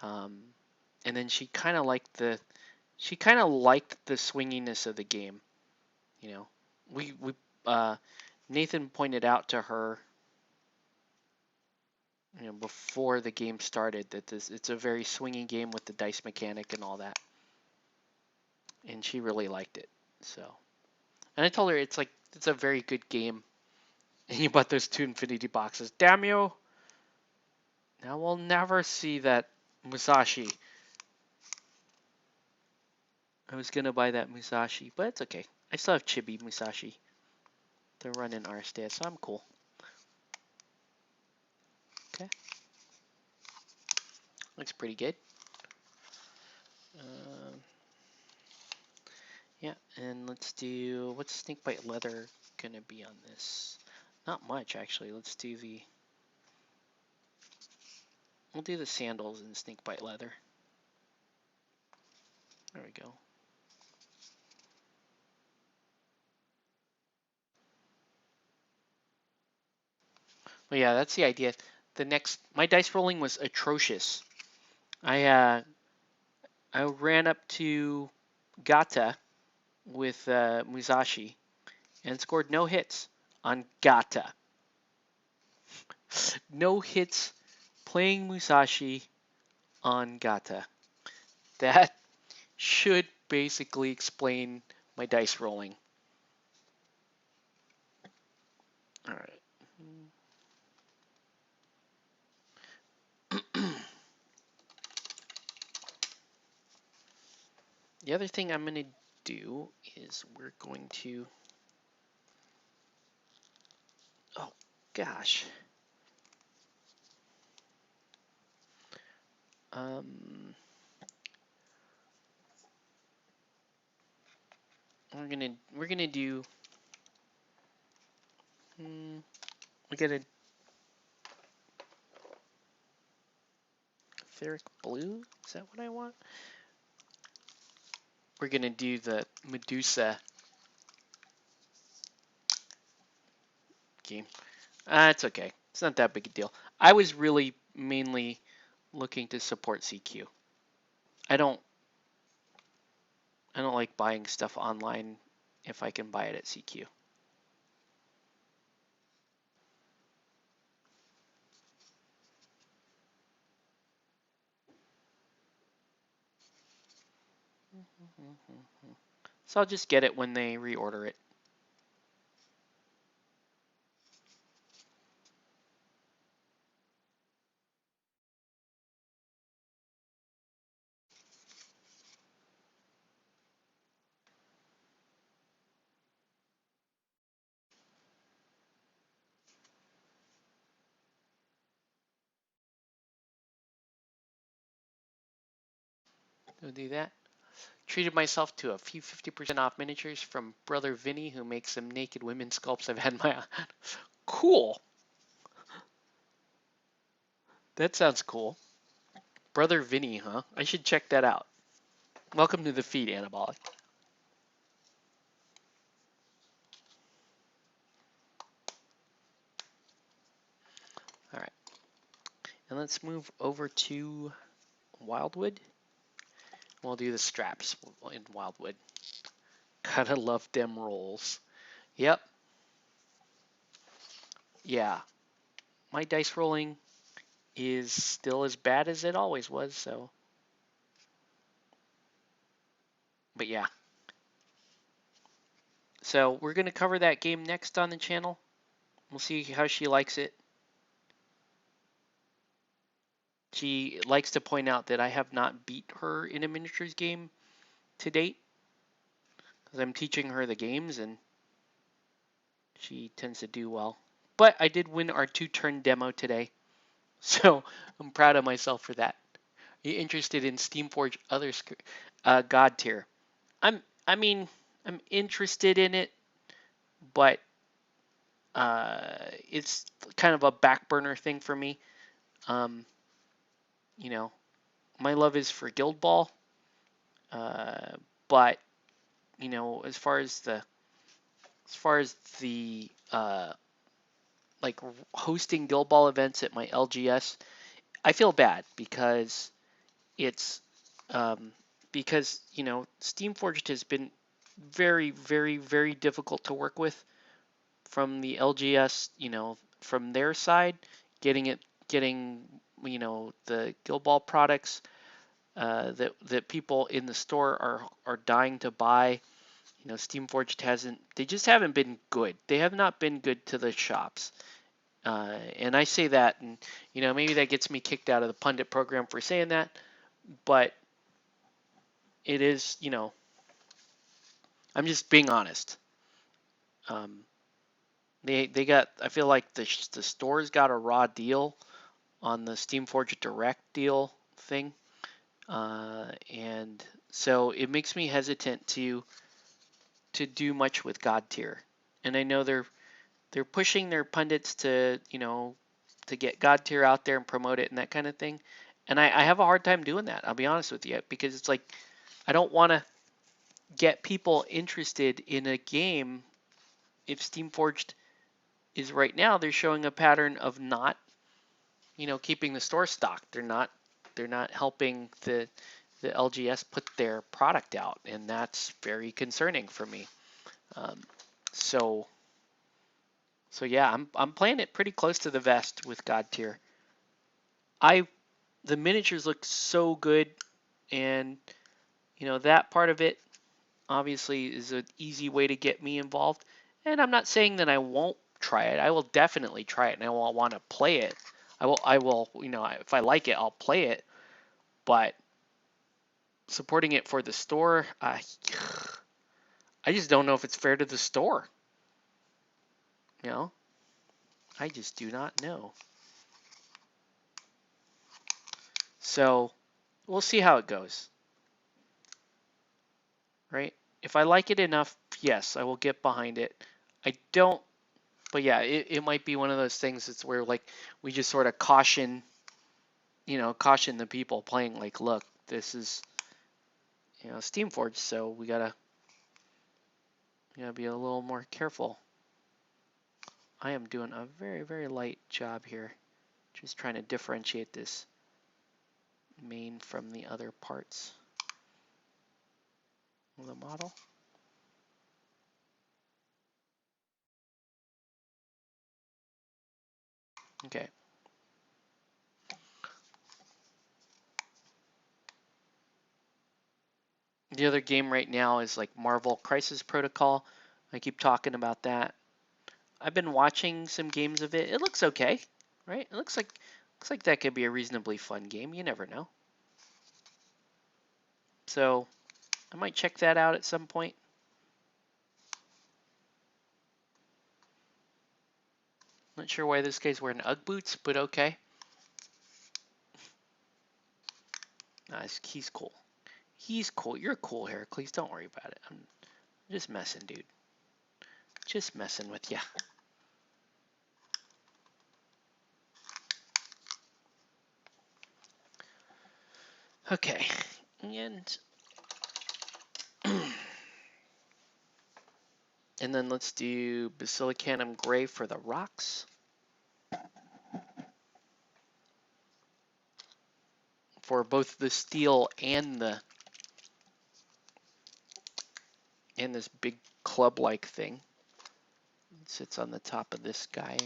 And then she kind of liked the swinginess of the game. You know, we Nathan pointed out to her, you know, before the game started that it's a very swinging game with the dice mechanic and all that. And she really liked it. So, and I told her it's a very good game. And you bought those 2 Infinity boxes. Damn you! Now we'll never see that Musashi. I was gonna buy that Musashi, but it's okay. I still have Chibi Musashi. They're running Aristea, so I'm cool. Okay. Looks pretty good. Yeah, and let's do, what's snakebite leather gonna be on this? Not much, actually. We'll do the sandals in snakebite leather. There we go. Well, yeah, that's the idea. My dice rolling was atrocious. I ran up to Gata with Musashi and scored no hits on Gata. No hits playing Musashi on Gata. That should basically explain my dice rolling. All right. The other thing I'm going to do is we're going to, oh gosh, we're gonna do, we're gonna etheric blue. Is that what I want? We're gonna do the Medusa game. It's okay. It's not that big a deal. I was really mainly looking to support CQ. I don't like buying stuff online if I can buy it at CQ. So I'll just get it when they reorder it. I'll do that. Treated myself to a few 50% off miniatures from Brother Vinny, who makes some naked women sculpts I've had in my Cool. That sounds cool. Brother Vinny, huh? I should check that out. Welcome to the feed, Anabolic. All right. And let's move over to Wildwood. We'll do the straps in Wildwood. Gotta love them rolls. Yep. Yeah. My dice rolling is still as bad as it always was, so. But yeah. So we're going to cover that game next on the channel. We'll see how she likes it. She likes to point out that I have not beat her in a miniatures game to date, because I'm teaching her the games and she tends to do well. But I did win our 2-turn demo today, so I'm proud of myself for that. Are you interested in Steamforge other God tier? I'm interested in it, but it's kind of a back burner thing for me. You know, my love is for Guild Ball, but you know, as far as the like hosting Guild Ball events at my LGS, I feel bad because it's because you know Steamforged has been very, very, very difficult to work with from the LGS. You know, from their side, getting you know the Guild Ball products that people in the store are dying to buy. You know, Steamforged they just haven't been good. They have not been good to the shops. And I say that, and you know, maybe that gets me kicked out of the pundit program for saying that, but it is, you know, I'm just being honest. They got, I feel like the stores got a raw deal on the Steamforged Direct deal thing, and so it makes me hesitant to do much with God tier. And I know they're pushing their pundits to, you know, to get God tier out there and promote it and that kind of thing. And I have a hard time doing that, I'll be honest with you, because it's like I don't want to get people interested in a game if Steamforged is right now, they're showing a pattern of not, you know, keeping the store stocked. They're not helping the LGS put their product out, and that's very concerning for me. Um, so yeah, I'm playing it pretty close to the vest with God tier. The miniatures look so good, and you know that part of it obviously is an easy way to get me involved. And I'm not saying that I won't try it. I will definitely try it, and I will want to play it. I will, you know, if I like it, I'll play it. But supporting it for the store. I just don't know if it's fair to the store. You know, I just do not know. So we'll see how it goes. Right? If I like it enough, yes, I will get behind it. I don't, but yeah, it might be one of those things that's where like we just sort of caution, caution the people playing, like, look, this is, Steamforged, so we gotta be a little more careful. I am doing a very, very light job here, just trying to differentiate this main from the other parts of the model. Okay. The other game right now is like Marvel Crisis Protocol. I keep talking about that. I've been watching some games of it. It looks okay, right? It looks like that could be a reasonably fun game. You never know. So I might check that out at some point. Not sure why this guy's wearing UGG boots, but okay. Nice. He's cool. He's cool. You're cool, Heracles. Don't worry about it. I'm just messing, dude. Just messing with ya. Okay. And and then let's do Basilicanum Gray for the rocks. For both the steel and this big club-like thing. It sits on the top of this guy.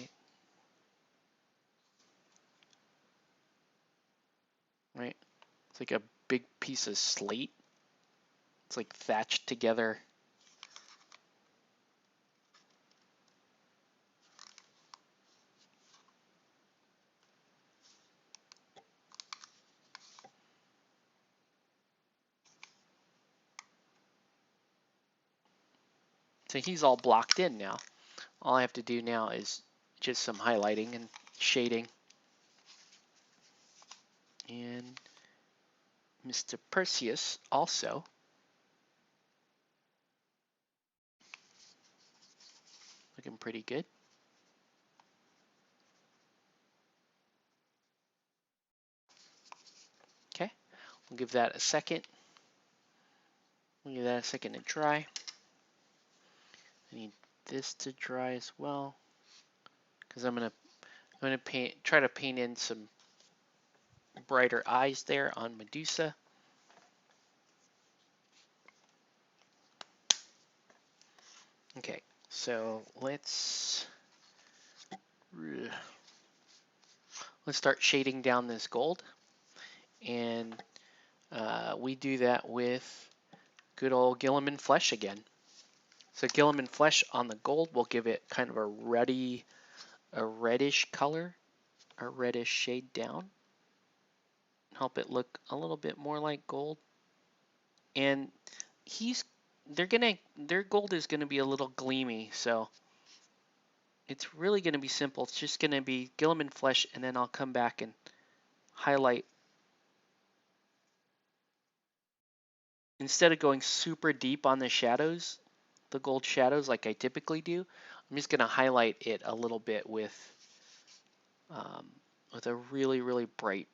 Right? It's like a big piece of slate. It's like thatched together. So he's all blocked in now. All I have to do now is just some highlighting and shading. And Mr. Perseus also. Looking pretty good. Okay, we'll give that a second. We'll give that a second to dry. I need this to dry as well, because I'm gonna try to paint in some brighter eyes there on Medusa. Okay, so let's start shading down this gold, and we do that with good old Gilliman Flesh again. So Gilliman Flesh on the gold will give it kind of a reddish color, a reddish shade down, help it look a little bit more like gold. And their gold is gonna be a little gleamy, so it's really gonna be simple. It's just gonna be Gilliman Flesh, and then I'll come back and highlight. Instead of going super deep on the shadows, the gold shadows like I typically do, I'm just gonna highlight it a little bit with a really, really bright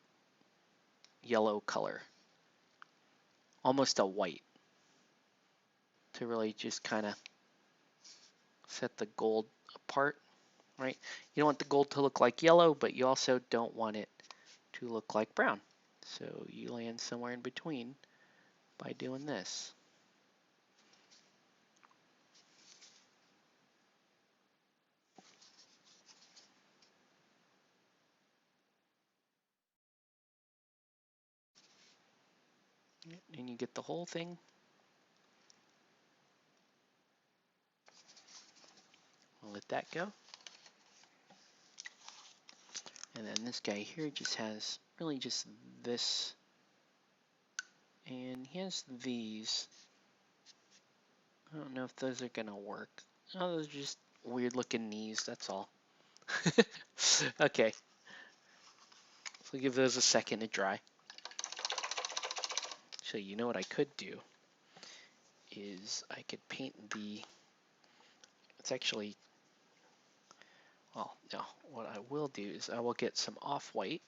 yellow color, almost a white, to really just kind of set the gold apart, right? You don't want the gold to look like yellow, but you also don't want it to look like brown. So you land somewhere in between by doing this. And you get the whole thing. I'll let that go. And then this guy here just has really just this And he has these. I don't know if those are gonna work. Oh, those are just weird looking knees, that's all. Okay, so give those a second to dry. So you know what I could do is I could paint the, it's actually, well, no, what I will do is I will get some off-white,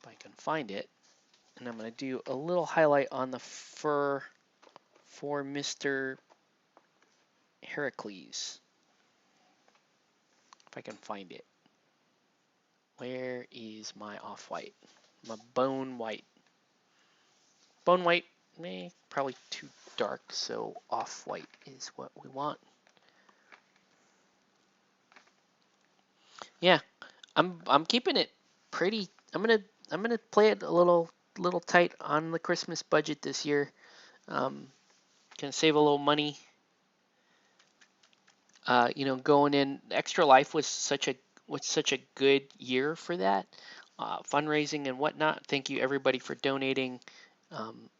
if I can find it, and I'm going to do a little highlight on the fur for Mr. Heracles, if I can find it. Where is my off-white? My bone white. Bone white, probably too dark, so off-white is what we want. Yeah, I'm keeping it pretty. I'm gonna play it a little tight on the Christmas budget this year. Gonna save a little money. Going in, Extra Life was such a good year for that, fundraising and whatnot. Thank you everybody for donating, um,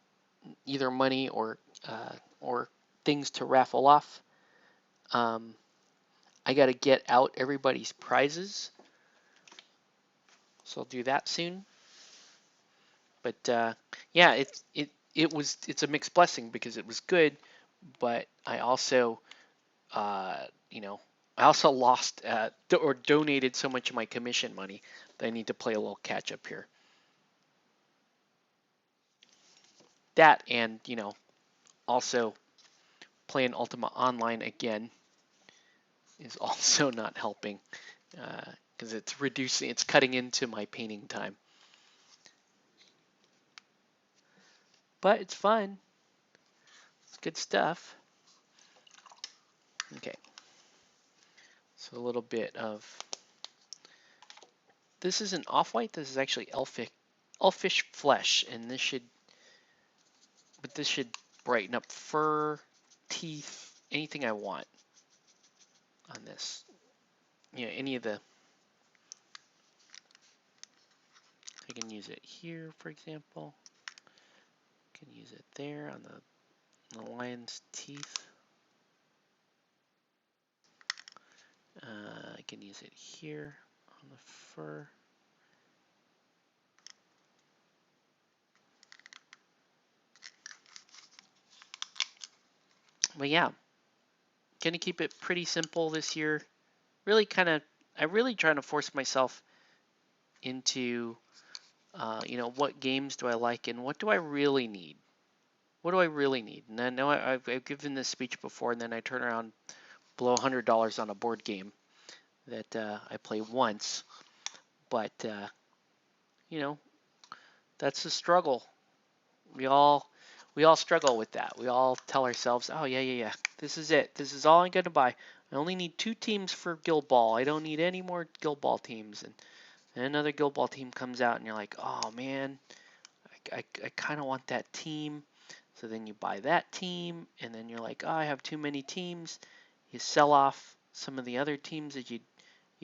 either money or things to raffle off. I got to get out everybody's prizes, so I'll do that soon. But yeah, it's a mixed blessing because it was good, but I also you know I also lost or donated so much of my commission money that I need to play a little catch up here. That and also playing Ultima Online again is also not helping because it's cutting into my painting time. But it's fun. It's good stuff. Okay. So a little bit of, this isn't off-white, this is actually elfish flesh, and this should brighten up fur, teeth, anything I want on this. Any of the, I can use it here, for example. I can use it there on the lion's teeth. I can use it here on the fur. But yeah, gonna keep it pretty simple this year. I'm really trying to force myself into, what games do I like and what do I really need? What do I really need? And I know I've given this speech before, and then I turn around, blow $100 on a board game that I play once. But that's the struggle. We all struggle with that. We all tell ourselves, "Oh yeah, this is it. This is all I'm gonna buy. I only need 2 teams for Guild Ball. I don't need any more Guild Ball teams." And another Guild Ball team comes out, and you're like, "Oh man, I kind of want that team." So then you buy that team, and then you're like, "Oh, I have too many teams." You sell off some of the other teams that you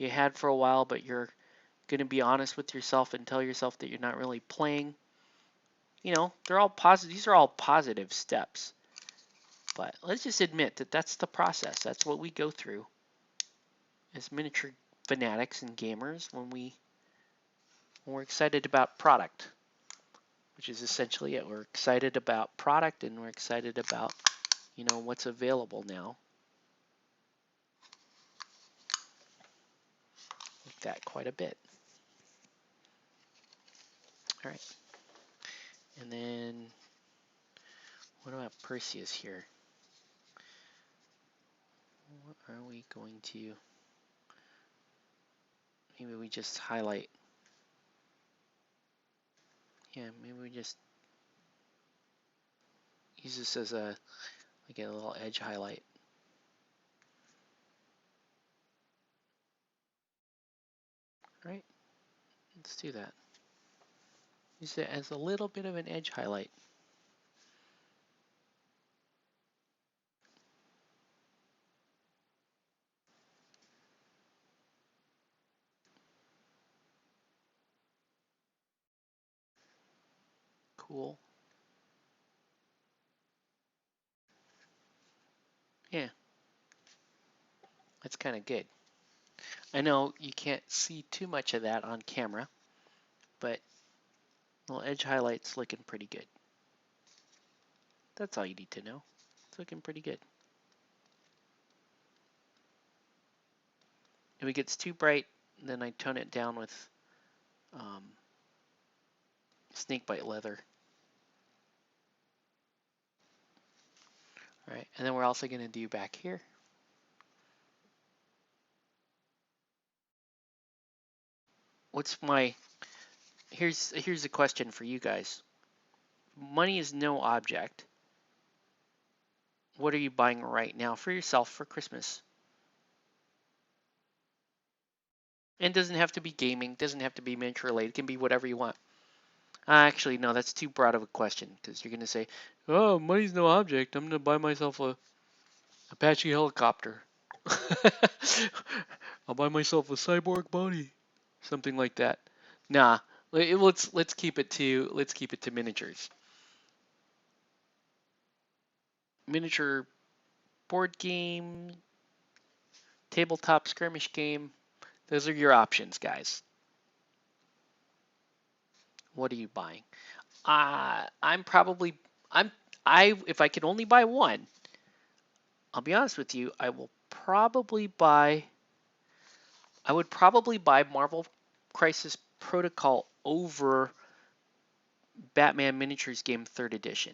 had for a while, but you're gonna be honest with yourself and tell yourself that you're not really playing. They're all positive. These are all positive steps. But let's just admit that that's the process. That's what we go through as miniature fanatics and gamers when we're excited about product, which is essentially it. We're excited about product and we're excited about, what's available now. Like that quite a bit. All right. And then what about Perseus here? What are we going to, maybe we just highlight. Yeah, maybe we just use this as a little edge highlight. All right, let's do that. Use it as a little bit of an edge highlight. Cool. Yeah, that's kind of good. I know you can't see too much of that on camera, but little edge highlights looking pretty good. That's all you need to know. It's looking pretty good. If it gets too bright, then I tone it down with snakebite leather. All right, and then we're also going to do back here. Here's a question for you guys. Money is no object. What are you buying right now for yourself for Christmas? And it doesn't have to be gaming, doesn't have to be miniature related. It can be whatever you want. Actually, no, that's too broad of a question because you're going to say, oh, money's no object. I'm going to buy myself a Apache helicopter. I'll buy myself a cyborg body. Something like that. Nah, let's keep it to miniatures. Miniature board game, tabletop skirmish game. Those are your options, guys. What are you buying? I'm probably if I could only buy one, I'll be honest with you, I would probably buy Marvel Crisis Protocol over Batman Miniatures Game 3rd Edition.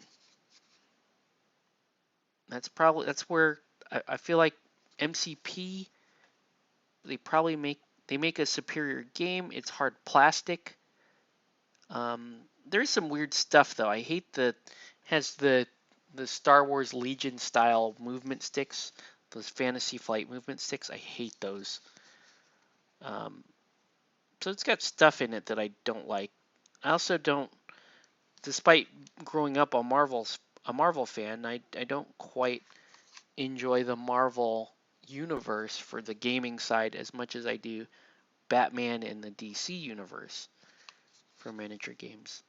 That's where I feel like MCP they make a superior game. It's hard plastic. There's some weird stuff though. I hate has the Star Wars Legion style movement sticks, those Fantasy Flight movement sticks. I hate those. So it's got stuff in it that I don't like. I also don't, despite growing up a Marvel fan, I don't quite enjoy the Marvel universe for the gaming side as much as I do Batman and the DC universe for miniature games.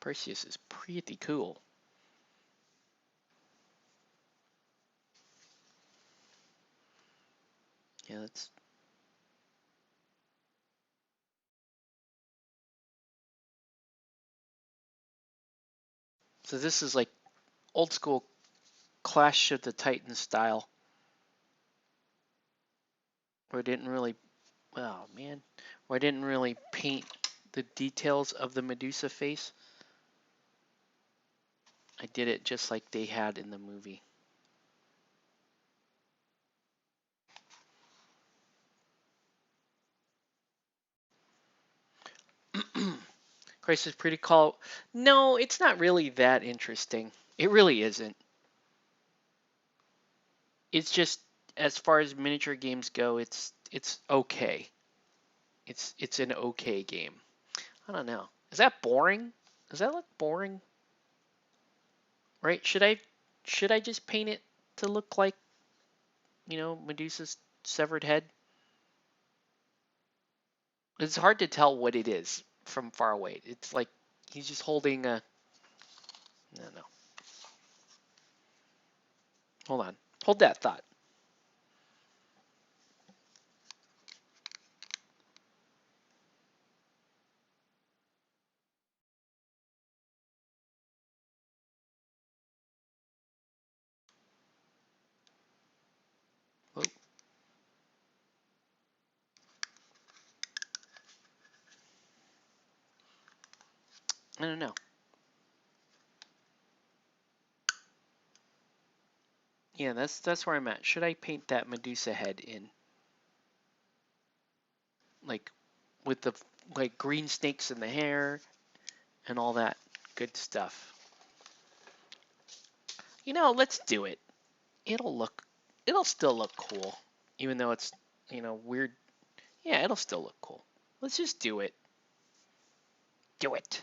Perseus is pretty cool. Yeah, that's. So this is like old school Clash of the Titans style, where I didn't really, oh man, where I didn't really paint the details of the Medusa face. I did it just like they had in the movie. Crisis Protocol. No, it's not really that interesting. It really isn't. It's just as far as miniature games go, it's okay. It's an okay game. I don't know. Is that boring? Does that look boring? Right? Should I just paint it to look like, Medusa's severed head? It's hard to tell what it is from far away. It's like he's just holding a. I don't know. Hold on. Hold that thought. Whoa. I don't know. Yeah, that's where I'm at. Should I paint that Medusa head in? Like with the green snakes in the hair and all that good stuff. Let's do it. It'll still look cool. Even though it's, weird. Yeah, it'll still look cool. Let's just do it. Do it.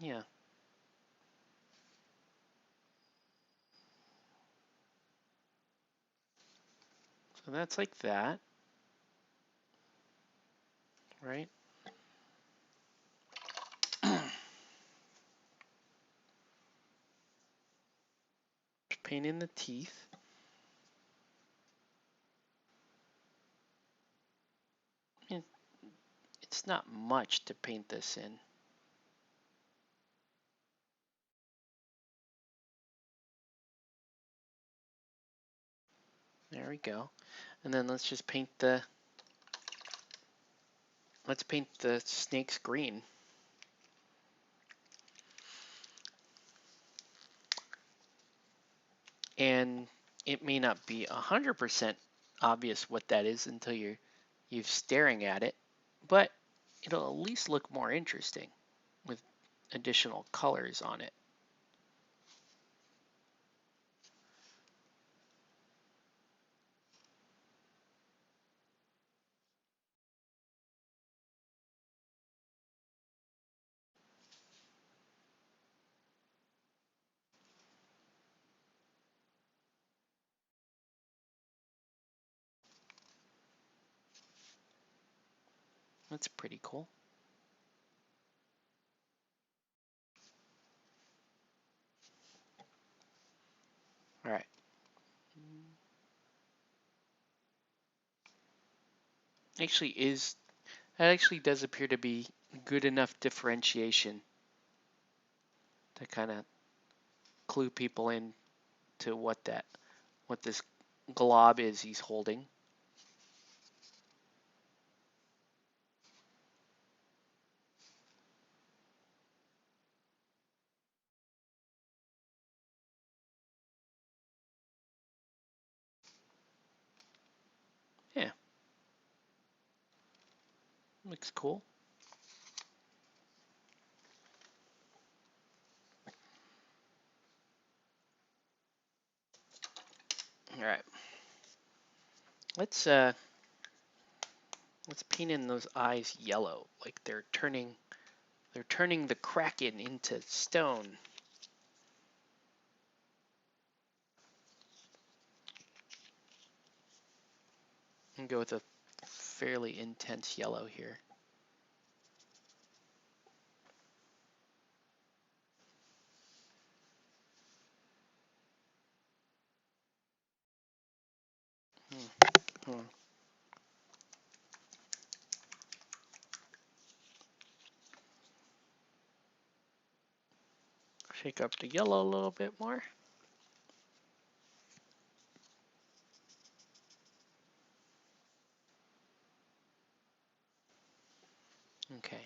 Yeah. So that's like that, right? Paint in the teeth. It's not much to paint this in. There we go. And then let's just paint the snakes green. And it may not be 100% obvious what that is until you're staring at it, but it'll at least look more interesting with additional colors on it. That's pretty cool. All right. That actually does appear to be good enough differentiation to kind of clue people in to what this glob is he's holding. Yeah, looks cool. All right, let's paint in those eyes yellow, like they're turning the Kraken into stone. And go with a fairly intense yellow here. Hmm. Shake up the yellow a little bit more. Okay.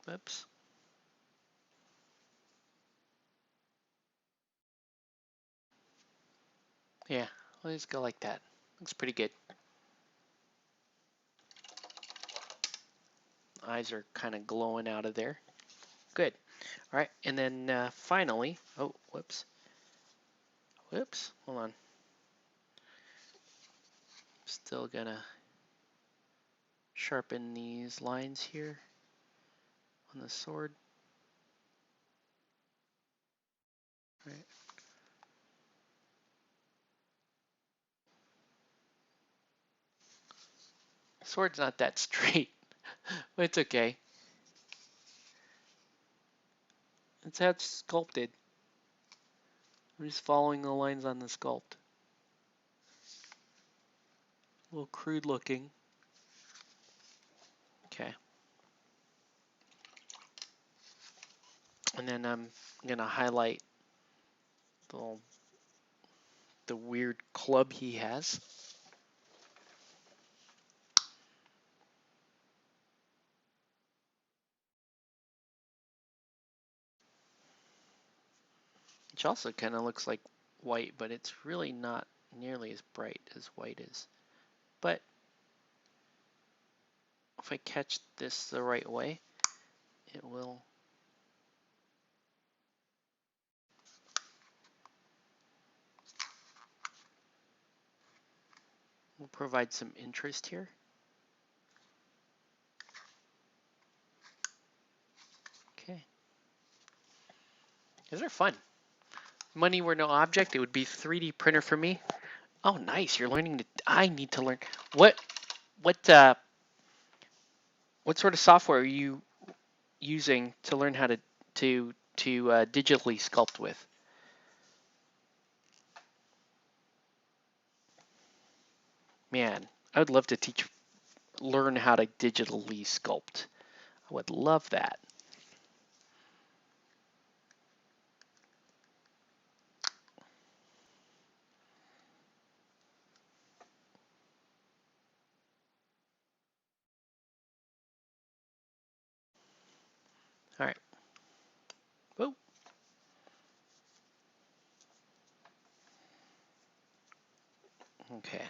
Oops. Yeah, let's go like that. Looks pretty good. Eyes are kind of glowing out of there. Good. All right, and then finally, oh, whoops. Hold on. Still gonna sharpen these lines here on the sword. All right. Sword's not that straight, but it's okay. It's how it's sculpted. I'm just following the lines on the sculpt. A little crude looking. Okay. And then I'm gonna highlight the weird club he has. Which also kind of looks like white, but it's really not nearly as bright as white is. But if I catch this the right way, it will provide some interest here. Okay. These are fun. Money were no object, it would be 3D printer for me. Oh, nice. You're learning to. I need to learn. What what uh what sort of software are you using to learn how to digitally sculpt with? Man, I would love to learn how to digitally sculpt. I would love that. All right. Oh, okay.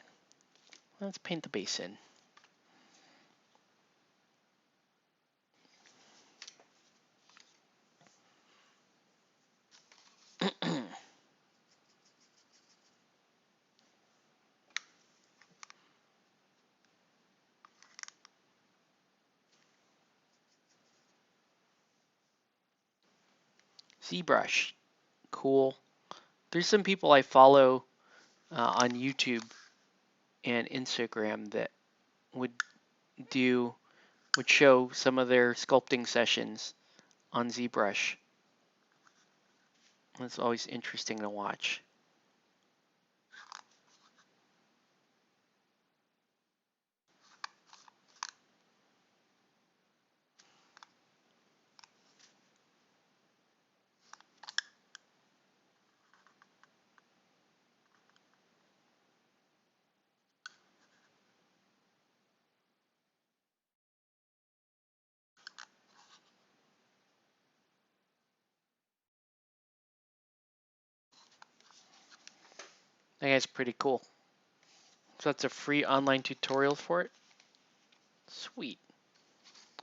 Let's paint the base in. ZBrush, cool. There's some people I follow on YouTube and Instagram that would do would show some of their sculpting sessions on ZBrush. It's always interesting to watch. That guy's pretty cool. So that's a free online tutorial for it. Sweet.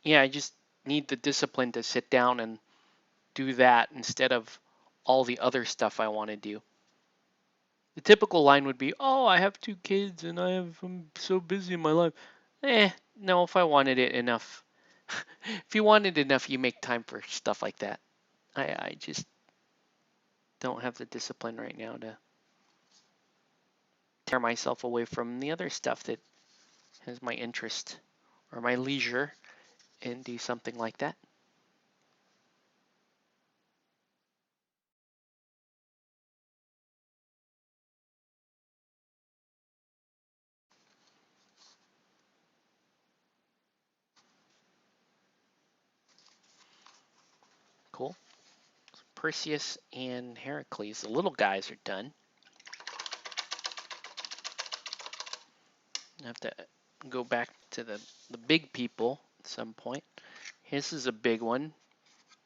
Yeah, I just need the discipline to sit down and do that instead of all the other stuff I want to do. The typical line would be, "Oh, I have 2 kids and I'm so busy in my life." No, if I wanted it enough. If you wanted enough, you make time for stuff like that. I just don't have the discipline right now to tear myself away from the other stuff that has my interest or my leisure and do something like that. Cool. Perseus and Heracles, the little guys, are done. I have to go back to the big people at some point. His is a big one,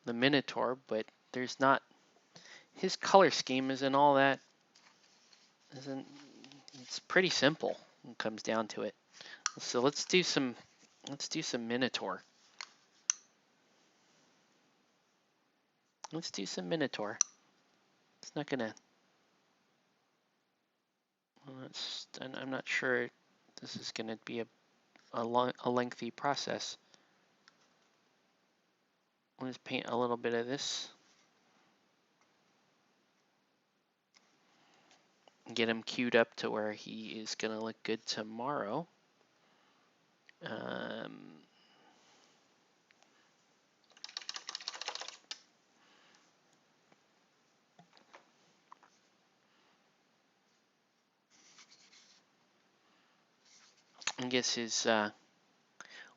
the Minotaur, but there's not, his color scheme isn't all that, isn't, it's pretty simple when it comes down to it. So let's do some Minotaur. Let's do some Minotaur. It's not gonna, I'm not sure this is gonna be a lengthy process. Let's paint a little bit of this. Get him queued up to where he is gonna look good tomorrow. I guess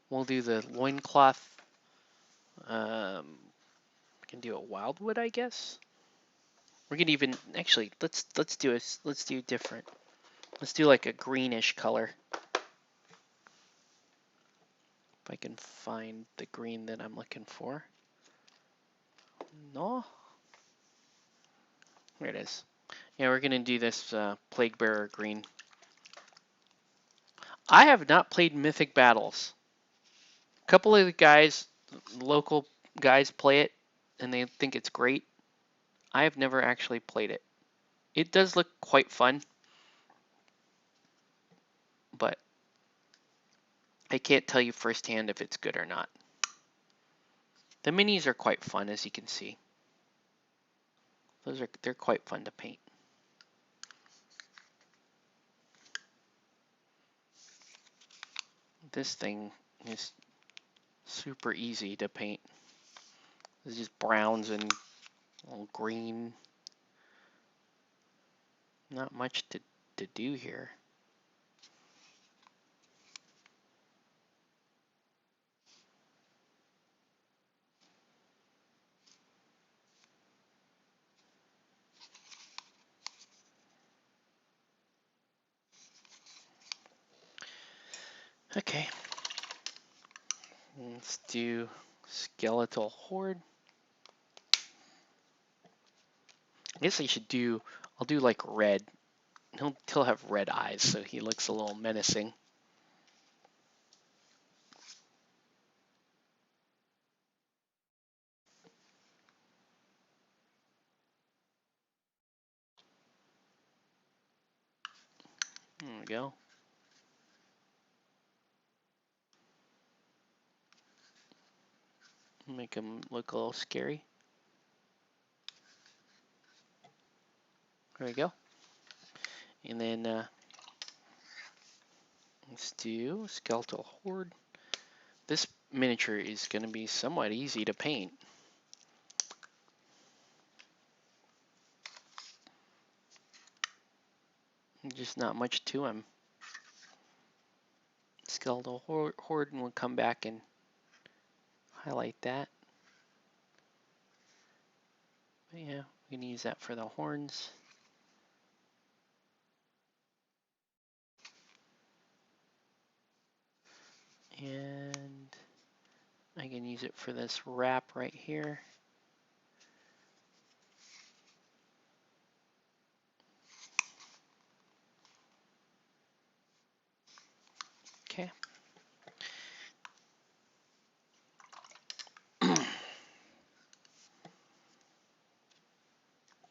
we'll do the loincloth. We can do a Wildwood, I guess. We can even actually let's do different. Let's do like a greenish color. If I can find the green that I'm looking for. No. There it is. Yeah, we're gonna do this Plague Bearer green. I have not played Mythic Battles. A couple of the guys, local guys, play it, and they think it's great. I have never actually played it. It does look quite fun, but I can't tell you firsthand if it's good or not. The minis are quite fun, as you can see. They're quite fun to paint. This thing is super easy to paint. It's just browns and a little green. Not much to do here. Okay. Let's do Skeletal Horde. I guess I'll do like red. He'll have red eyes, so he looks a little menacing. There we go. Make him look a little scary. There we go. And then let's do Skeletal Horde. This miniature is going to be somewhat easy to paint. Just not much to him. Skeletal Horde, and we'll come back and highlight that. But yeah, we can use that for the horns. And I can use it for this wrap right here. Okay.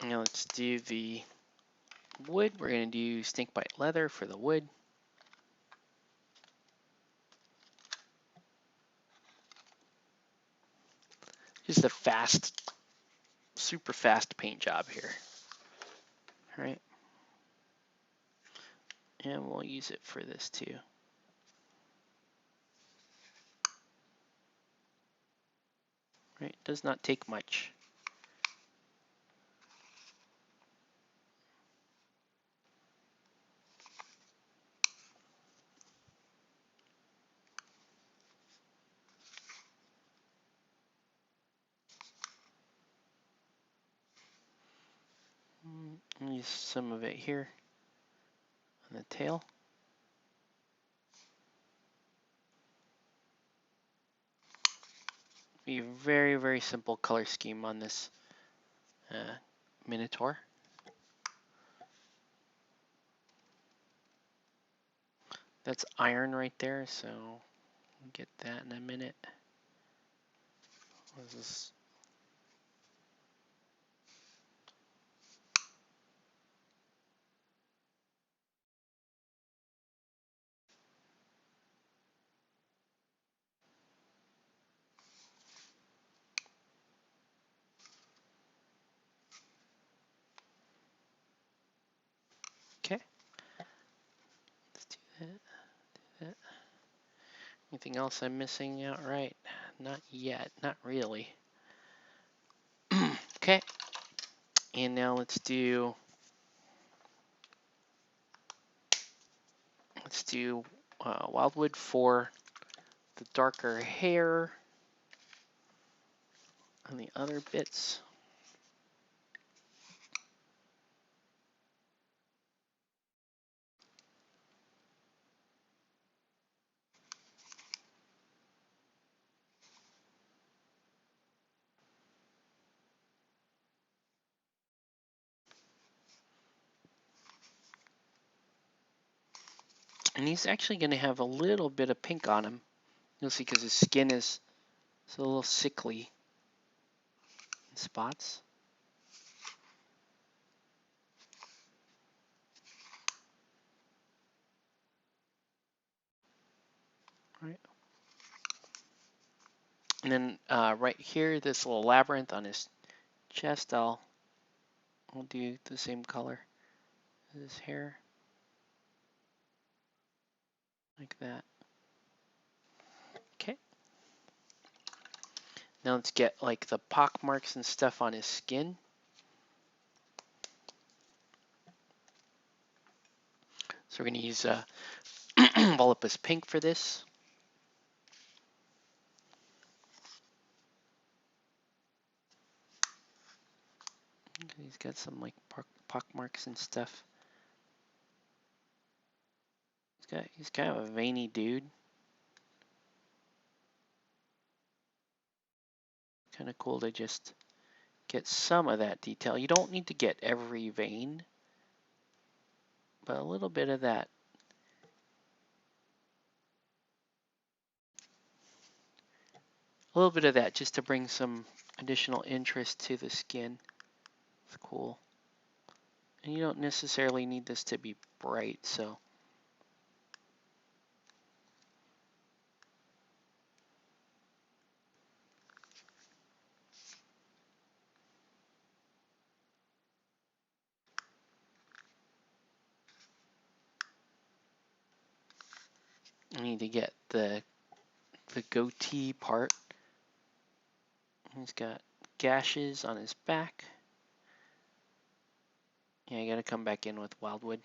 Now let's do the wood. We're going to do snakebite leather for the wood. Just a fast, super fast paint job here. All right. And we'll use it for this too. Right, does not take much. I'll use some of it here on the tail. Be a very, very simple color scheme on this Minotaur. That's iron right there, so we'll get that in a minute. What is this? Okay. Let's do that. Anything else I'm missing out? Right? Not yet. Not really. Okay. And now let's do Wildwood for the darker hair on the other bits. And he's actually going to have a little bit of pink on him. You'll see because his skin is a little sickly in spots. Right. And then right here, this little labyrinth on his chest, I'll do the same color as his hair, like that. Okay. Now let's get like the pock marks and stuff on his skin. So we're going to use Volupus Pink for this. He's got some like pock marks and stuff. He's kind of a veiny dude. Kind of cool to just get some of that detail. You don't need to get every vein, but a little bit of that. A little bit of that just to bring some additional interest to the skin. It's cool. And you don't necessarily need this to be bright, so. I need to get the goatee part. He's got gashes on his back. Yeah, I gotta come back in with Wildwood.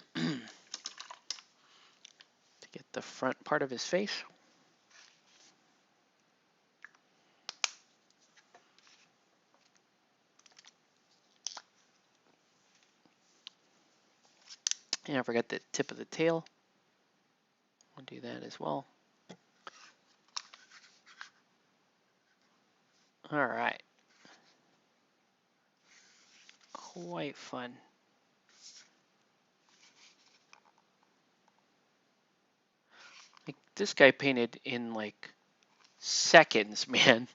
To get the front part of his face. And I forgot the tip of the tail. I'll do that as well. All right. Quite fun. Like this guy painted in like seconds, man.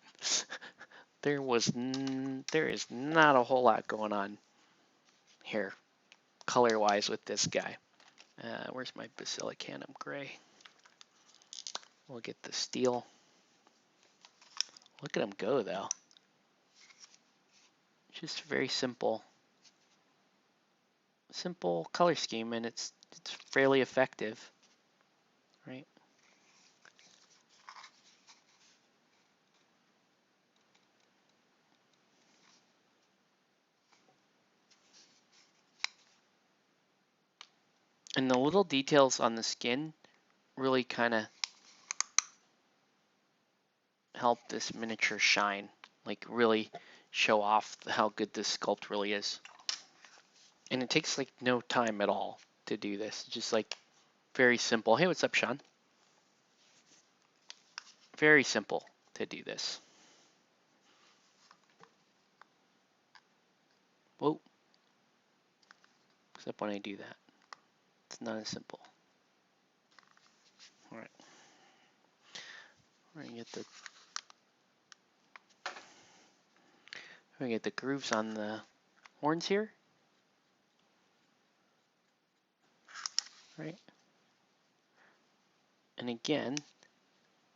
There is not a whole lot going on here, color-wise, with this guy. Where's my Basilicanum Gray? We'll get the steel. Look at him go, though. Just very simple color scheme, and it's fairly effective, right? And the little details on the skin really kind of help this miniature shine, like really show off how good this sculpt really is. And it takes like no time at all to do this. Just like very simple. Hey, what's up, Sean? Very simple to do this. Whoa. Except when I do that. It's not as simple. Alright. We're gonna get the grooves on the horns here. Right. And again,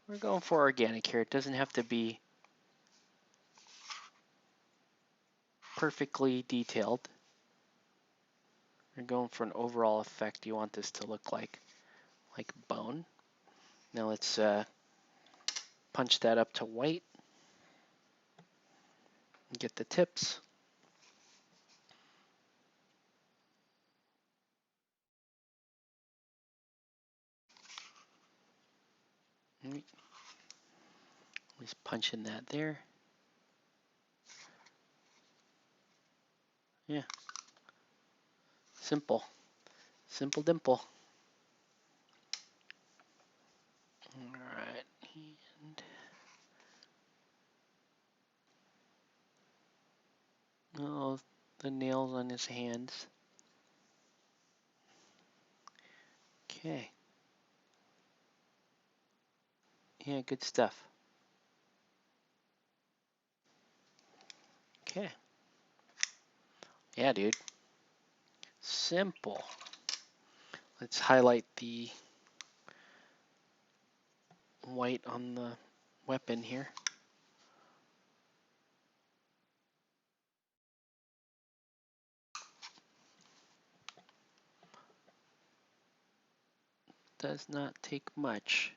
we're going for organic here. It doesn't have to be perfectly detailed. We're going for an overall effect. You want this to look like bone. Now let's punch that up to white. Get the tips. Just punch in that there. Yeah. Simple. Simple dimple. Alright. And oh, the nails on his hands. Okay. Yeah, good stuff. Okay. Yeah, dude. Simple. Let's highlight the white on the weapon here. Does not take much.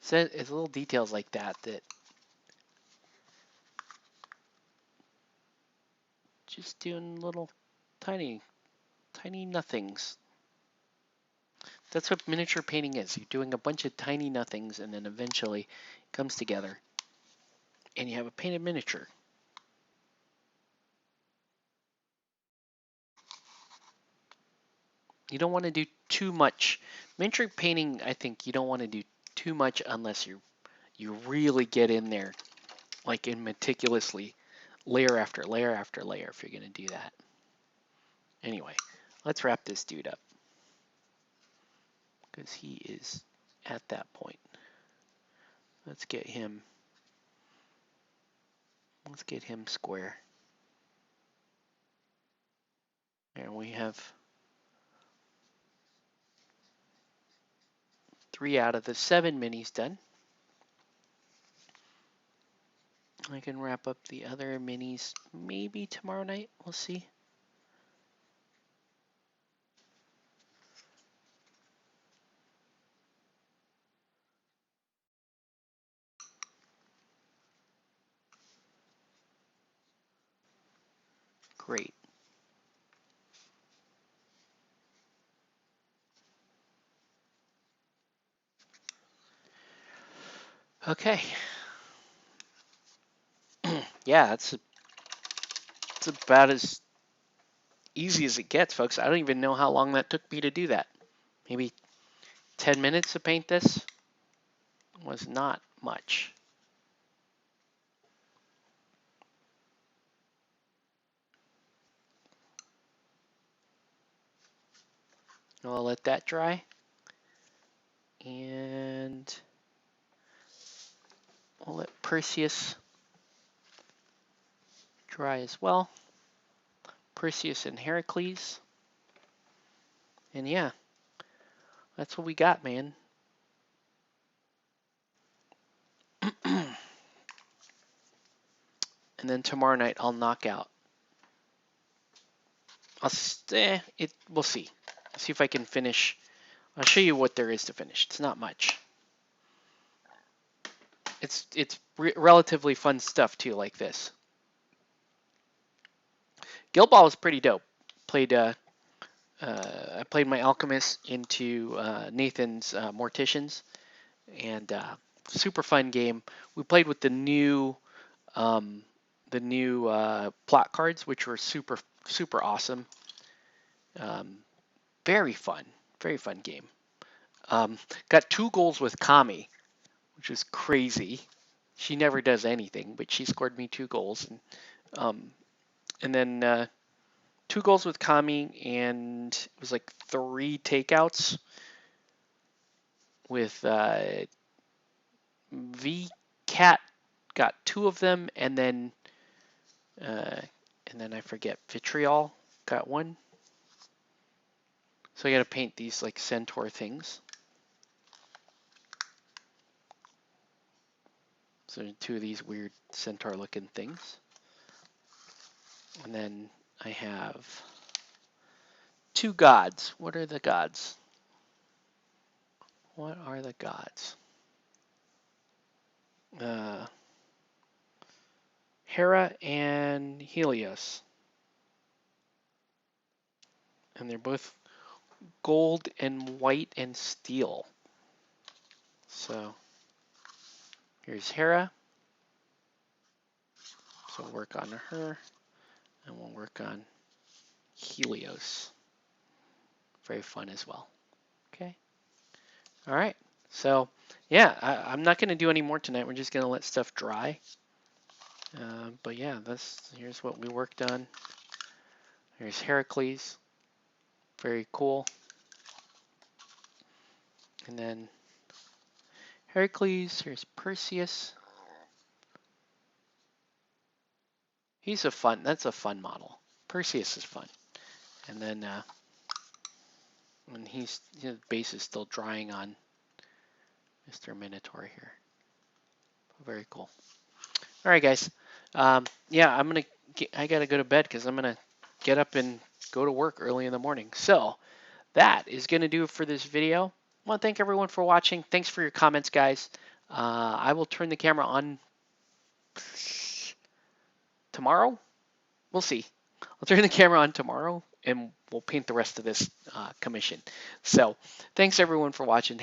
So it's little details like that that just doing little tiny nothings. That's what miniature painting is. You're doing a bunch of tiny nothings and then eventually it comes together and you have a painted miniature. You don't want to do too much. Miniature painting, I think you don't want to do too much unless you really get in there, like in meticulously, layer after layer after layer if you're going to do that. Anyway, let's wrap this dude up because he is at that point. Let's get him square. And we have 3 out of the 7 minis done. I can wrap up the other minis maybe tomorrow night. We'll see. Great. Okay. Yeah, it's about as easy as it gets, folks. I don't even know how long that took me to do that. Maybe 10 minutes to paint this was not much. I'll let that dry. And we'll let Perseus dry as well. Perseus and Heracles. And yeah, that's what we got, man. And then tomorrow night I'll knock out. We'll see. See if I can finish. I'll show you what there is to finish. It's not much. It's relatively fun stuff too, like this. Guild Ball was pretty dope. I played my alchemist into Nathan's morticians, and super fun game. We played with the new plot cards, which were super awesome. Very fun game. Got 2 goals with Kami, which is crazy. She never does anything, but she scored me 2 goals, and then 2 goals with Kami, and it was like 3 takeouts with V Cat got 2 of them, and then I forget, Vitriol got 1. So I got to paint these like centaur things. So 2 of these weird centaur looking things. And then I have 2 gods. What are the gods? What are the gods? Hera and Helios. And they're both gold and white and steel. So here's Hera. So we'll work on her, and we'll work on Helios. Very fun as well. Okay. All right. So yeah, I'm not going to do any more tonight. We're just going to let stuff dry. But yeah, here's what we worked on. Here's Heracles. Very cool. And then Heracles, here's Perseus. That's a fun model. Perseus is fun. And then when his base is still drying on Mr. Minotaur here. Very cool. All right, guys. Yeah, I gotta go to bed because I'm gonna get up and go to work early in the morning. So that is gonna do it for this video. I want to thank everyone for watching. Thanks for your comments, guys. I will turn the camera on tomorrow. We'll see. I'll turn the camera on tomorrow and we'll paint the rest of this commission. So thanks everyone for watching.